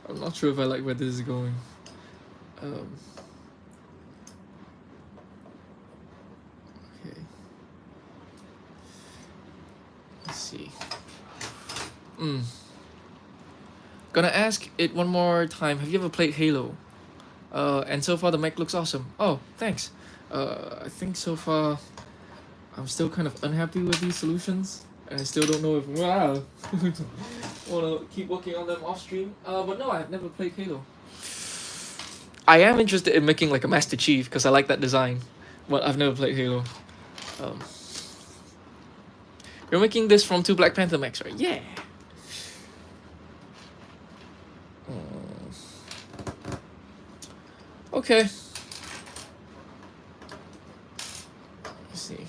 I'm not sure if I like where this is going. Okay. Let's see. Gonna ask it one more time. Have you ever played Halo? And so far the mech looks awesome. Oh, thanks. I think so far I'm still kind of unhappy with these solutions, and I still don't know if wanna keep working on them off stream. But no, I've never played Halo. I am interested in making like a Master Chief because I like that design, but I've never played Halo. Um, you're making this from 2 Black Panther mechs, right? Yeah. Okay. Let's see.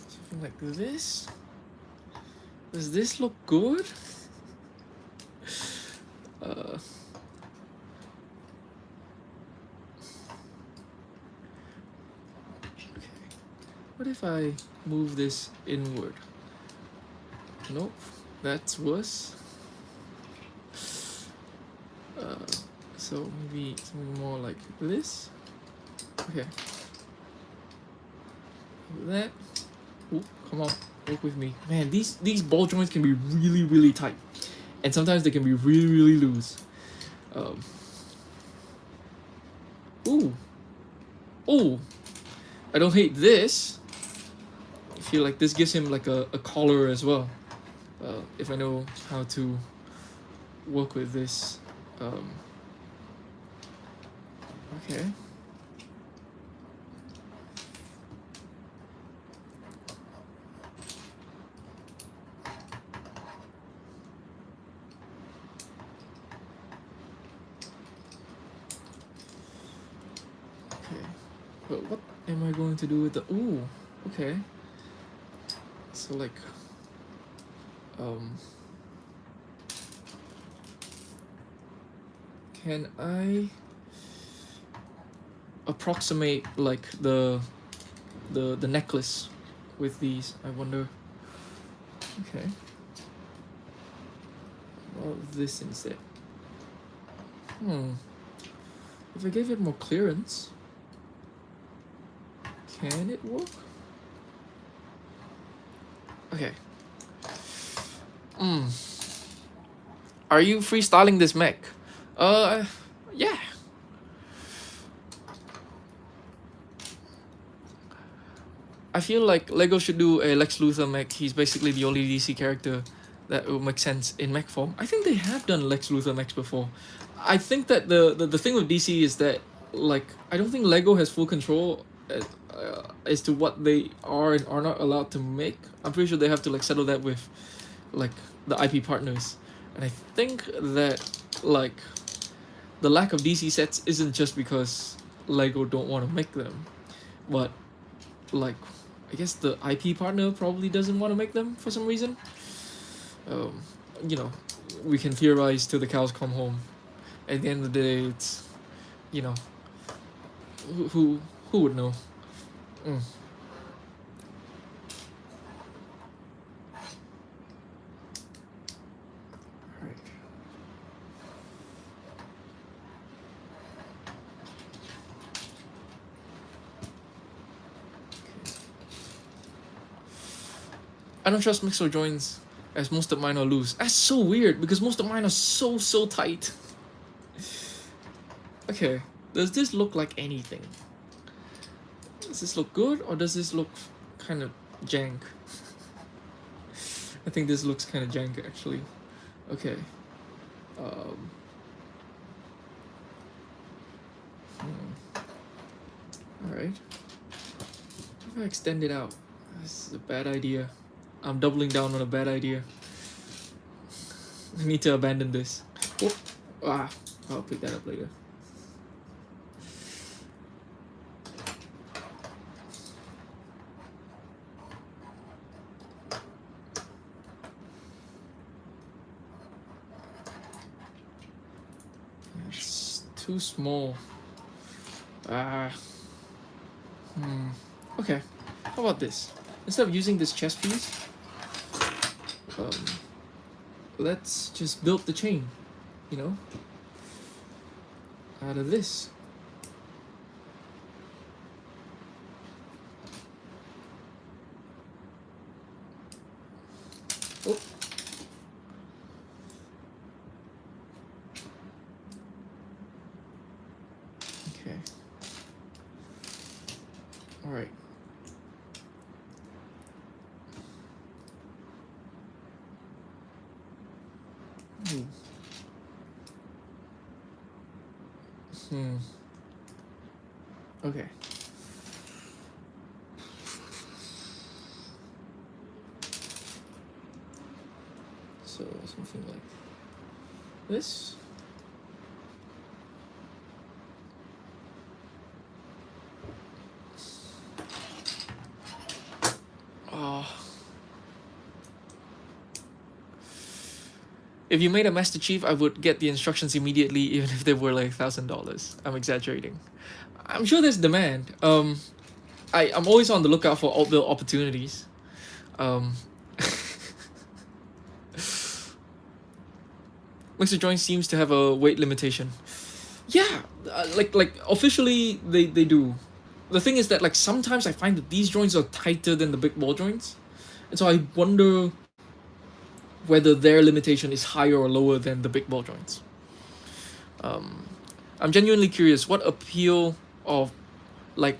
Something like this. Does this look good? What if I move this inward? Nope, that's worse. So maybe something more like this. Okay. That. Ooh, come on, work with me. Man, these ball joints can be really tight, and sometimes they can be really loose. Ooh. Ooh. I don't hate this. I feel like this gives him like a collar as well. If I know how to work with this. Okay. Okay. But what am I going to do with the... Ooh, okay. So like... Can I approximate like the necklace with these? I wonder. Okay. Well, this instead. If I gave it more clearance, can it work? Okay. Are you freestyling this mech? Yeah. I feel like LEGO should do a Lex Luthor mech. He's basically the only DC character that would make sense in mech form. I think they have done Lex Luthor mechs before. I think that the thing with DC is that, like, I don't think LEGO has full control as to what they are and are not allowed to make. I'm pretty sure they have to like settle that with like the IP partners. And I think that like the lack of DC sets isn't just because LEGO don't want to make them, but like I guess the IP partner probably doesn't want to make them for some reason. You know, we can theorize till the cows come home. At the end of the day, it's, you know, who would know? I don't trust Mixo joins as most of mine are loose. That's so weird because most of mine are so tight. Okay, does this look like anything? Does this look good or does this look kind of jank? I think this looks kind of jank actually. Okay. Alright. If I extend it out, this is a bad idea. I'm doubling down on a bad idea. I need to abandon this. Oh, I'll pick that up later. It's too small. Okay. How about this? Instead of using this chest piece, let's just build the chain, you know, out of this. Okay. All right. Ooh. Okay. So something like this. If you made a Master Chief, I would get the instructions immediately, even if they were like $1,000. I'm exaggerating. I'm sure there's demand. I'm always on the lookout for all the opportunities. Um, Mixer Joint seems to have a weight limitation. Yeah, like officially they do. The thing is that like sometimes I find that these joints are tighter than the big ball joints, and so I wonder whether their limitation is higher or lower than the big ball joints. I'm genuinely curious what appeal of like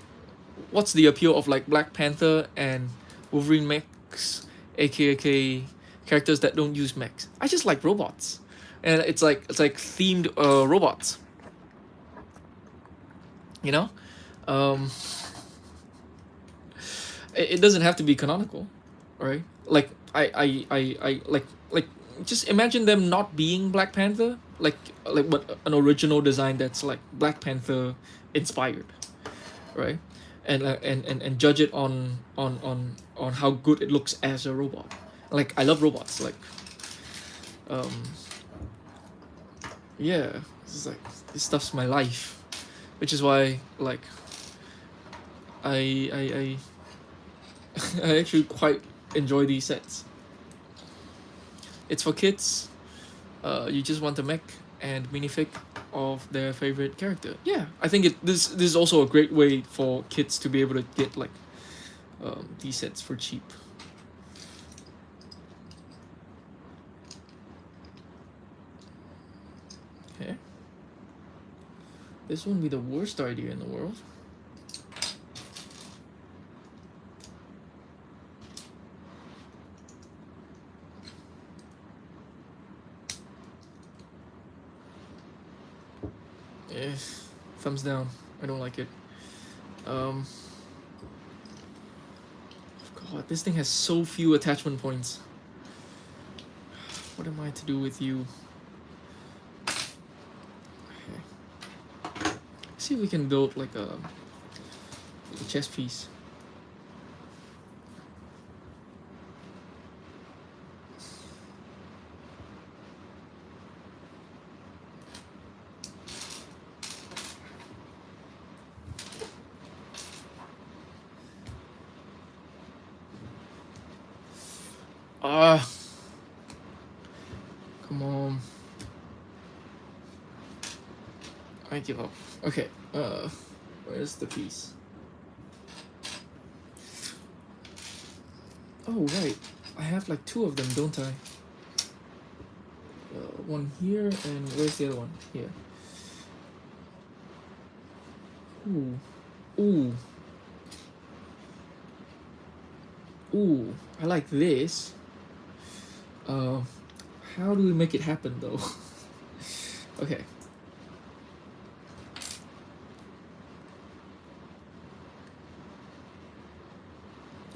what's the appeal of like Black Panther and Wolverine mechs, aka characters that don't use mechs. I just like robots, and it's like themed robots. You know, um, it doesn't have to be canonical, right? Like I like just imagine them not being Black Panther, like what an original design that's like Black Panther inspired, right? And judge it on how good it looks as a robot. Like I love robots. Like um yeah, it's like this stuff's my life, which is why like I I actually quite enjoy these sets. It's for kids. You just want to mech and minifig of their favorite character. Yeah, I think this is also a great way for kids to be able to get like these sets for cheap. Okay. This wouldn't be the worst idea in the world. Eh, thumbs down. I don't like it. God, this thing has so few attachment points. What am I to do with you? Okay. See if we can build like a chess piece. Ah, come on. I give up. Okay. Where's the piece? Oh right, I have like two of them, don't I? One here and where's the other one? Here. Ooh, ooh, ooh. I like this. How do we make it happen though? Okay.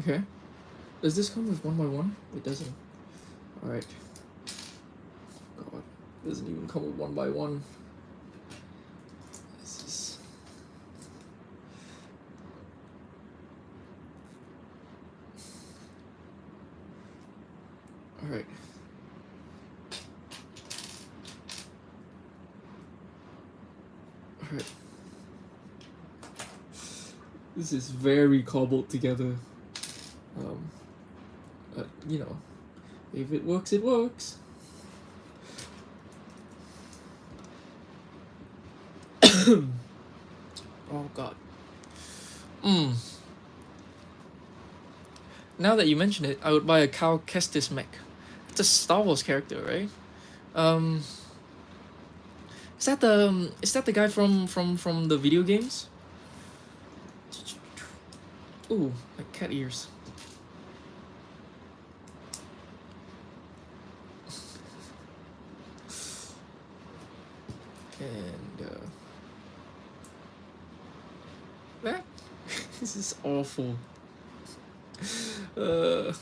Okay. Does this come with 1x1? It doesn't. Alright. God. It doesn't even come with 1x1. This is... Alright. Alright. This is very cobbled together. You know, if it works, it works. Oh God. Now that you mention it, I would buy a Cal Kestis mech. It's a Star Wars character, right? Is that the guy from the video games? Ooh, like cat ears. And that this is awful. Okay.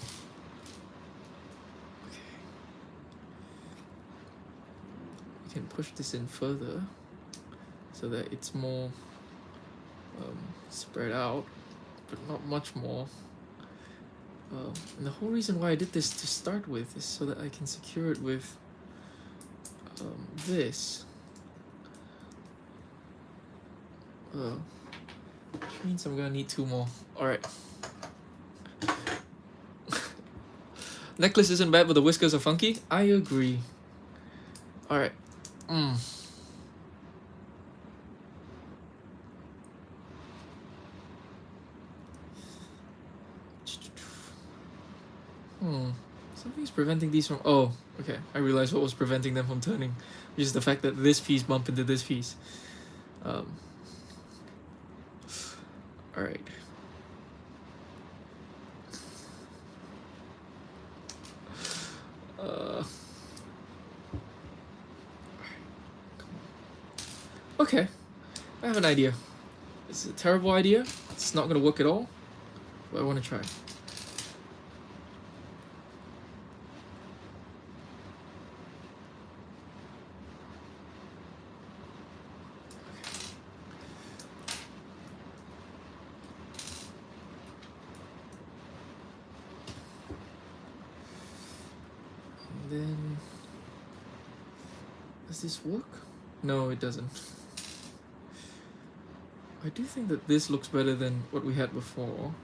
We can push this in further so that it's more spread out, but not much more. And the whole reason why I did this to start with is so that I can secure it with this. Which means I'm gonna need 2 more. Alright. Necklace isn't bad, but the whiskers are funky. I agree. Alright. Something's preventing these from... Oh, okay. I realized what was preventing them from turning. Which is the fact that this piece bumped into this piece. Alright. Okay. I have an idea. It's a terrible idea. It's not gonna work at all. But I want to try. Then does this work? No, it doesn't. I do think that this looks better than what we had before,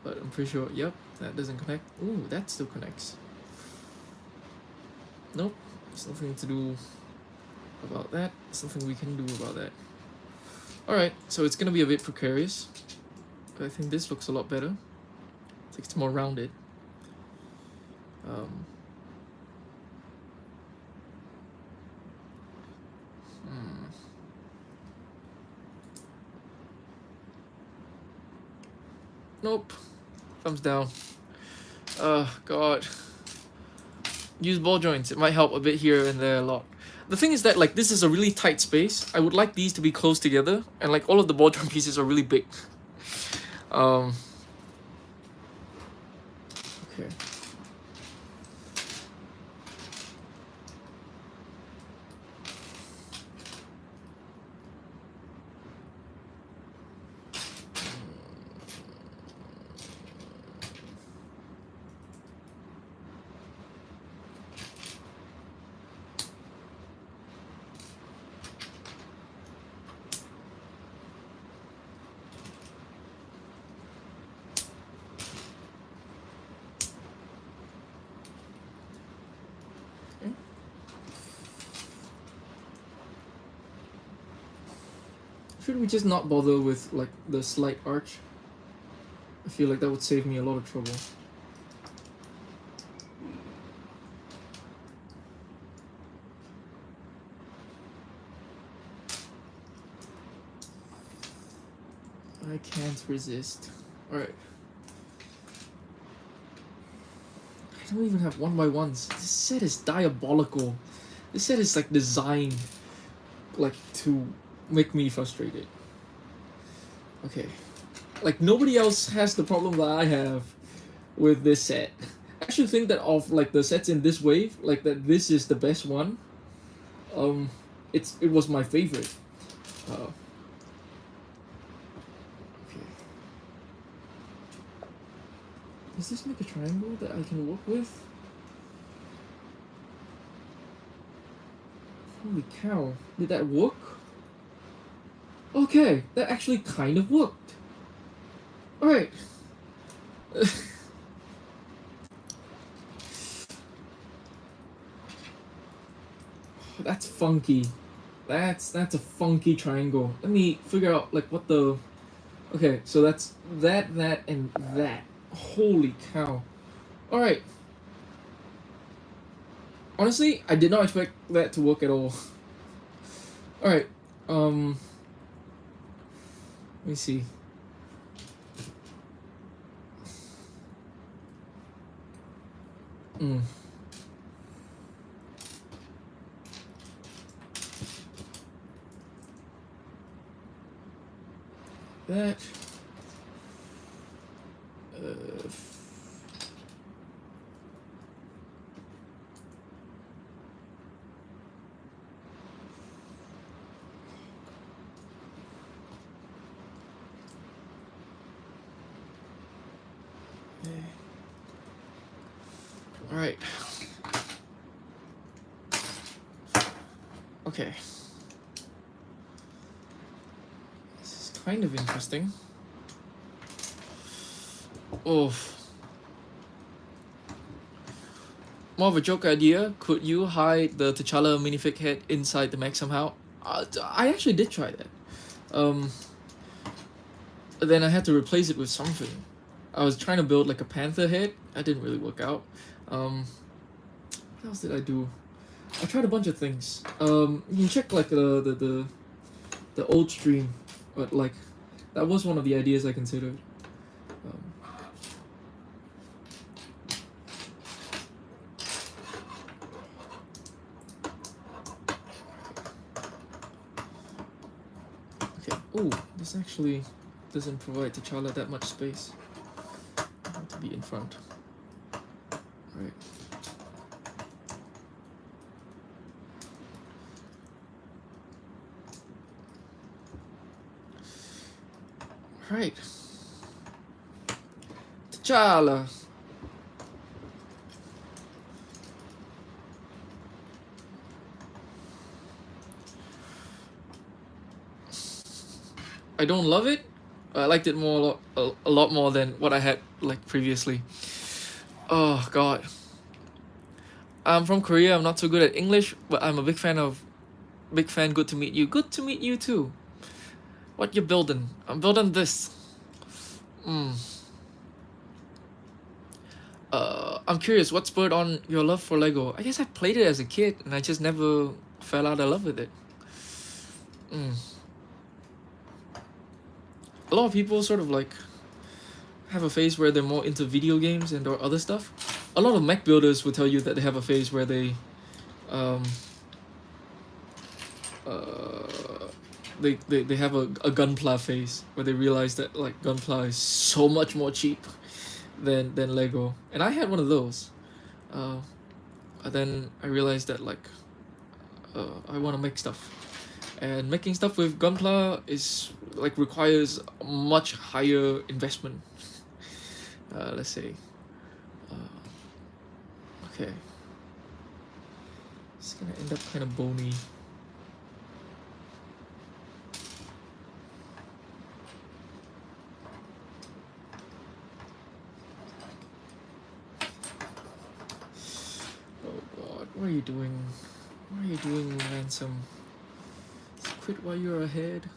but I'm pretty sure, yep, that doesn't connect. Ooh, that still connects. Nope, there's nothing to do about that. There's nothing we can do about that. Alright, so it's gonna be a bit precarious, but I think this looks a lot better. It's more rounded. Nope. Thumbs down. God. Use ball joints. It might help a bit here and there a lot. The thing is that, like, this is a really tight space. I would like these to be close together, and like all of the ball joint pieces are really big. Okay. Should we just not bother with like the slight arch? I feel like that would save me a lot of trouble. I can't resist. Alright. I don't even have 1x1s. This set is diabolical. This set is like designed like to make me frustrated. Okay. Like nobody else has the problem that I have with this set. I actually think that of like the sets in this wave, like that this is the best one. It was my favorite. Okay. Does this make a triangle that I can work with? Holy cow, did that work? Okay, that actually kind of worked. Alright. That's funky. That's a funky triangle. Let me figure out like what the... Okay, so that's that, and that. Holy cow. Alright. Honestly, I did not expect that to work at all. All right. Let me see. Mm. That. All right. Okay. This is kind of interesting. Oh. More of a joke idea. Could you hide the T'Challa minifig head inside the mech somehow? I actually did try that. Then I had to replace it with something. I was trying to build like a panther head. That didn't really work out. What else did I do? I tried a bunch of things. You can check like the old stream, but like that was one of the ideas I considered. Okay. Oh, this actually doesn't provide T'Challa that much space. I want to be in front. Right. Right. T'Challa. I don't love it. I liked it more, a lot more than what I had like previously. Oh God. I'm from Korea. I'm not so good at English, but I'm a big fan. Good to meet you. Good to meet you too. What you building? I'm building this. I'm curious. What spurred on your love for Lego? I guess I played it as a kid, and I just never fell out of love with it. A lot of people sort of like have a phase where they're more into video games and or other stuff. A lot of mech builders will tell you that they have a phase where um, they have a Gunpla phase where they realize that like Gunpla is so much more cheap than Lego, and I had one of those. But then I realized that like I want to make stuff, and making stuff with Gunpla is like requires a much higher investment. Let's say. Okay. It's gonna end up kind of bony. Oh God, what are you doing? What are you doing, Ransom? Quit while you're ahead.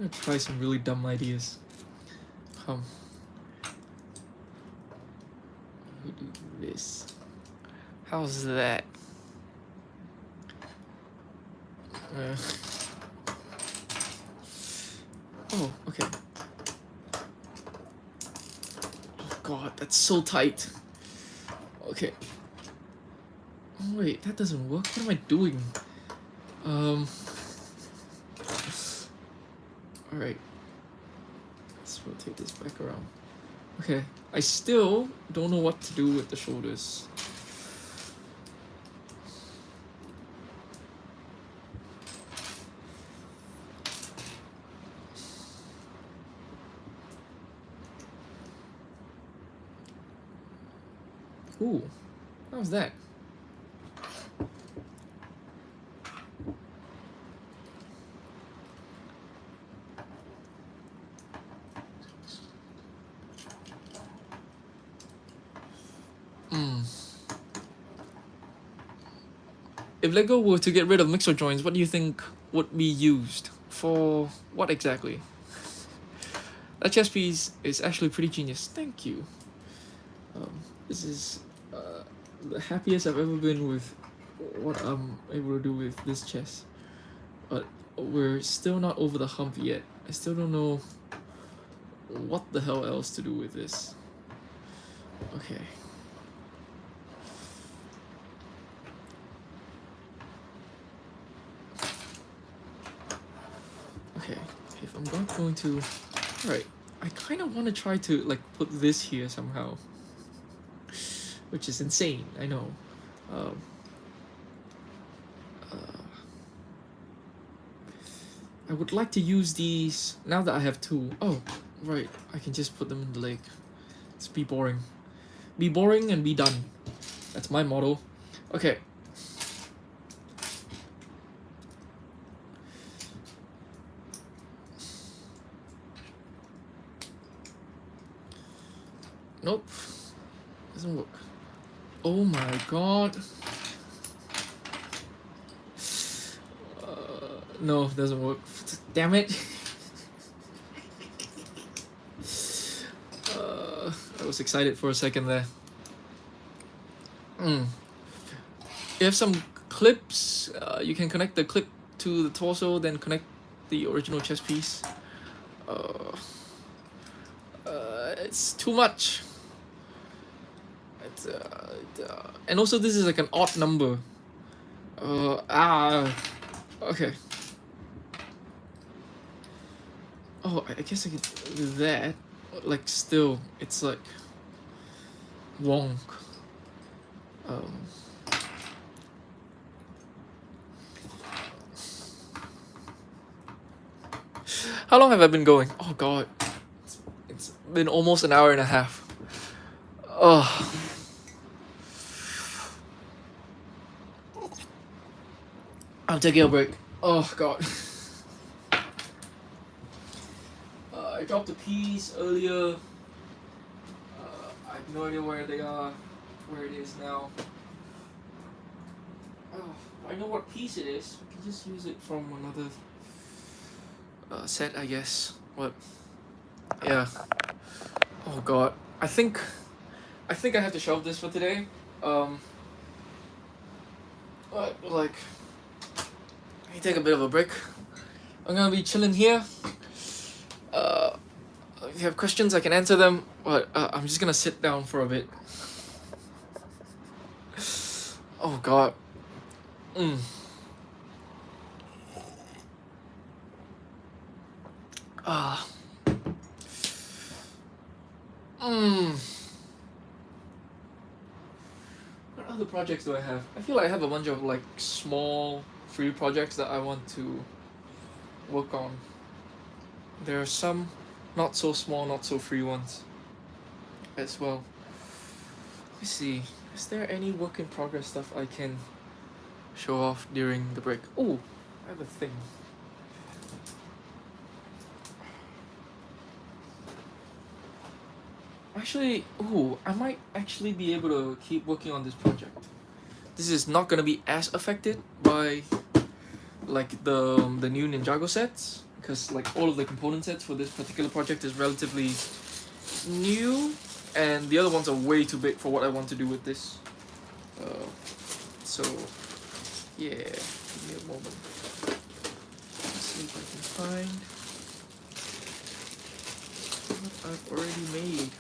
I'm gonna try some really dumb ideas. We do this. How's that? Oh, okay. Oh God, that's so tight. Okay. Oh wait, that doesn't work. What am I doing? Alright. Let's rotate this back around. Okay. I still don't know what to do with the shoulders. Ooh. How's that? If Lego were to get rid of mixer joints, what do you think would be used? For what exactly? That chess piece is actually pretty genius. Thank you. This is the happiest I've ever been with what I'm able to do with this chess. But we're still not over the hump yet. I still don't know what the hell else to do with this. Okay. Okay, if I'm not going to... Alright, I kind of want to try to like put this here somehow. Which is insane, I know. Um, I would like to use these, now that I have two. Oh, right, I can just put them in the lake. It's be boring. Be boring and be done. That's my motto. Okay. Nope. Doesn't work. Oh my god. No, doesn't work. Damn it. I was excited for a second there. You have some clips. You can connect the clip to the torso, then connect the original chess piece. It's too much. And also this is like an odd number. Okay. Oh, I guess I could do that. Like still, it's like wonk. How long have I been going? Oh god. It's been almost an hour and a half. Oh. I'm taking a break. Oh god. I dropped a piece earlier. I have no idea where they are, where it is now. Oh, I know what piece it is. I can just use it from another set, I guess. What? Yeah. Oh god. I think I have to shelve this for today. Like, let me take a bit of a break. I'm gonna be chilling here. If you have questions, I can answer them. But I'm just gonna sit down for a bit. Oh god. What other projects do I have? I feel like I have a bunch of like small free projects that I want to work on. There are some not so small, not so free ones as well. Let's see. Is there any work in progress stuff I can show off during the break? Oh, I have a thing. Actually, I might actually be able to keep working on this project. This is not gonna be as affected by like the new Ninjago sets, because like all of the component sets for this particular project is relatively new, and the other ones are way too big for what I want to do with this. So yeah, give me a moment. Let's see if I can find what I've already made.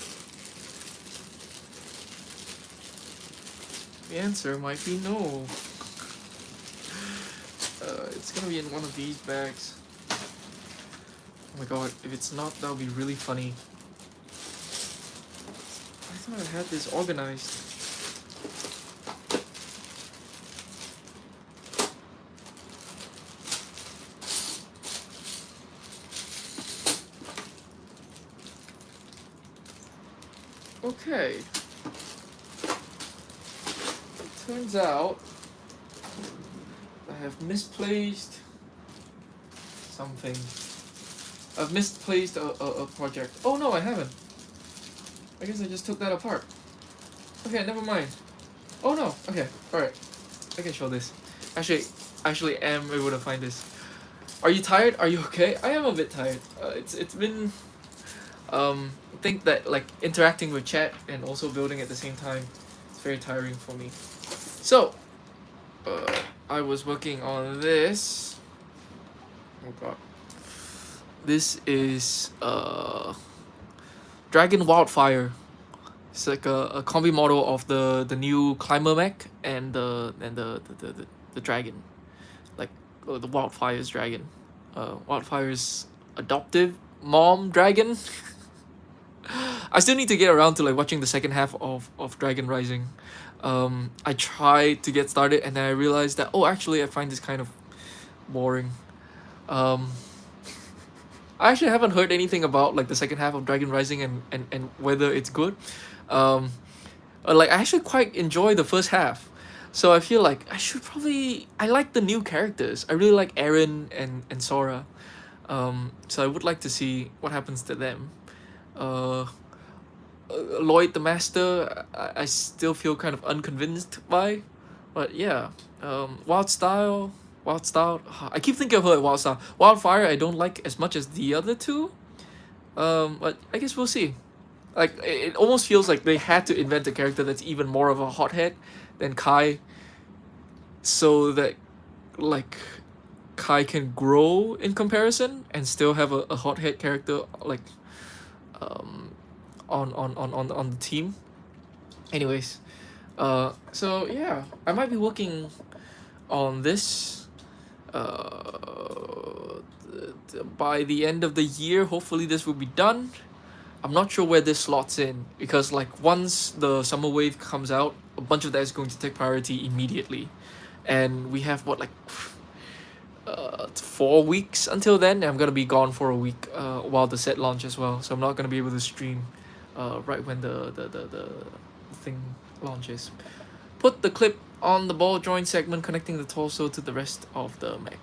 The answer might be no. It's gonna be in one of these bags. Oh my god, if it's not, that would be really funny. I thought I had this organized. Okay. It turns out I have misplaced something. I've misplaced a project. Oh no, I haven't. I guess I just took that apart. Okay, never mind. Oh no, okay, alright. I can show this. Actually am able to find this. Are you tired? Are you okay? I am a bit tired. It's been I think that like interacting with chat and also building at the same time, it's It's very tiring for me. So, I was working on this. Oh god. This is Dragon Wildfire. It's like a combi model of the new Climber mech and the dragon, like the Wildfire's dragon. Wildfire's adoptive mom dragon. I still need to get around to like watching the second half of Dragon Rising. I tried to get started and then I realized that actually I find this kind of boring. I actually haven't heard anything about like the second half of Dragon Rising and whether it's good. Like I actually quite enjoy the first half, so I feel like I like the new characters. I really like Eren and Sora, so I would like to see what happens to them. Lloyd the Master, I still feel kind of unconvinced by, but yeah. Wildstyle, I keep thinking of her like Wildstyle. Wildfire I don't like as much as the other two, but I guess we'll see. Like it almost feels like they had to invent a character that's even more of a hothead than Kai, so that like Kai can grow in comparison and still have a hothead character like on the team. Anyways, so yeah, I might be working on this by the end of the year. Hopefully this will be done. I'm not sure where this slots in because like once the summer wave comes out, a bunch of that is going to take priority immediately, and we have what like 4 weeks until then. I'm gonna be gone for a week while the set launch as well, so I'm not gonna be able to stream right when the thing launches. Put the clip on the ball joint segment connecting the torso to the rest of the mech.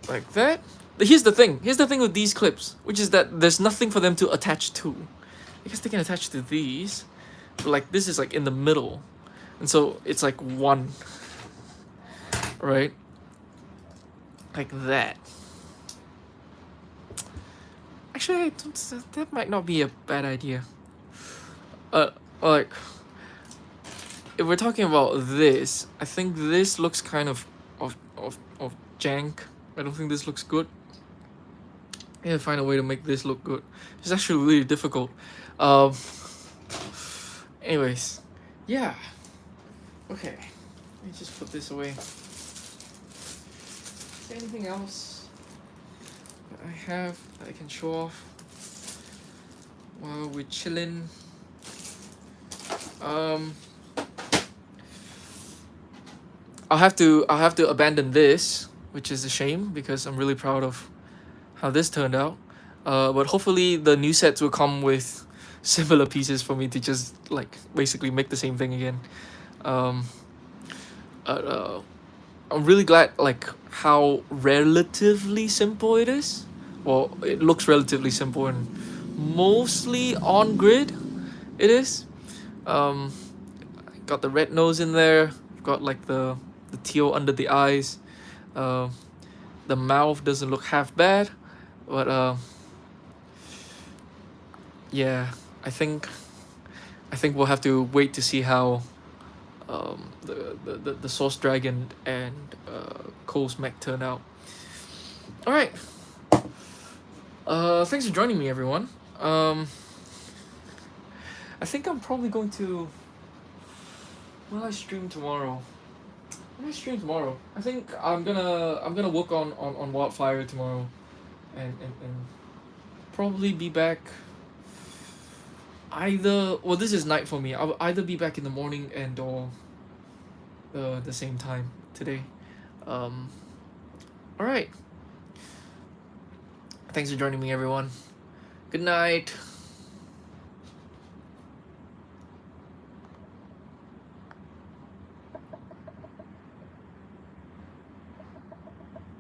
Like that. Here's the thing with these clips, which is that there's nothing for them to attach to. I guess they can attach to these, but like this is like in the middle, and so it's like one, right? Like that. Actually, that might not be a bad idea. Like if we're talking about this, I think this looks kind of jank. I don't think this looks good. I need to find a way to make this look good. It's actually really difficult. Anyways, yeah. Okay, let me just put this away. Is there anything else that I have that I can show off while we're chilling? I'll have to abandon this, which is a shame because I'm really proud of how this turned out. But hopefully the new sets will come with similar pieces for me to just like basically make the same thing again. I'm really glad like how relatively simple it is. Well, it looks relatively simple and mostly on grid it is. Got the red nose in there, got like the teal under the eyes. The mouth doesn't look half bad, but yeah, I think we'll have to wait to see how the Source Dragon and Cole's mech turn out. All right. Thanks for joining me, everyone. I think I'm probably going to. Will I stream tomorrow? I think I'm gonna work on Wildfire tomorrow, and probably be back. This is night for me. I'll either be back in the morning and or the same time today. All right. Thanks for joining me, everyone. Good night.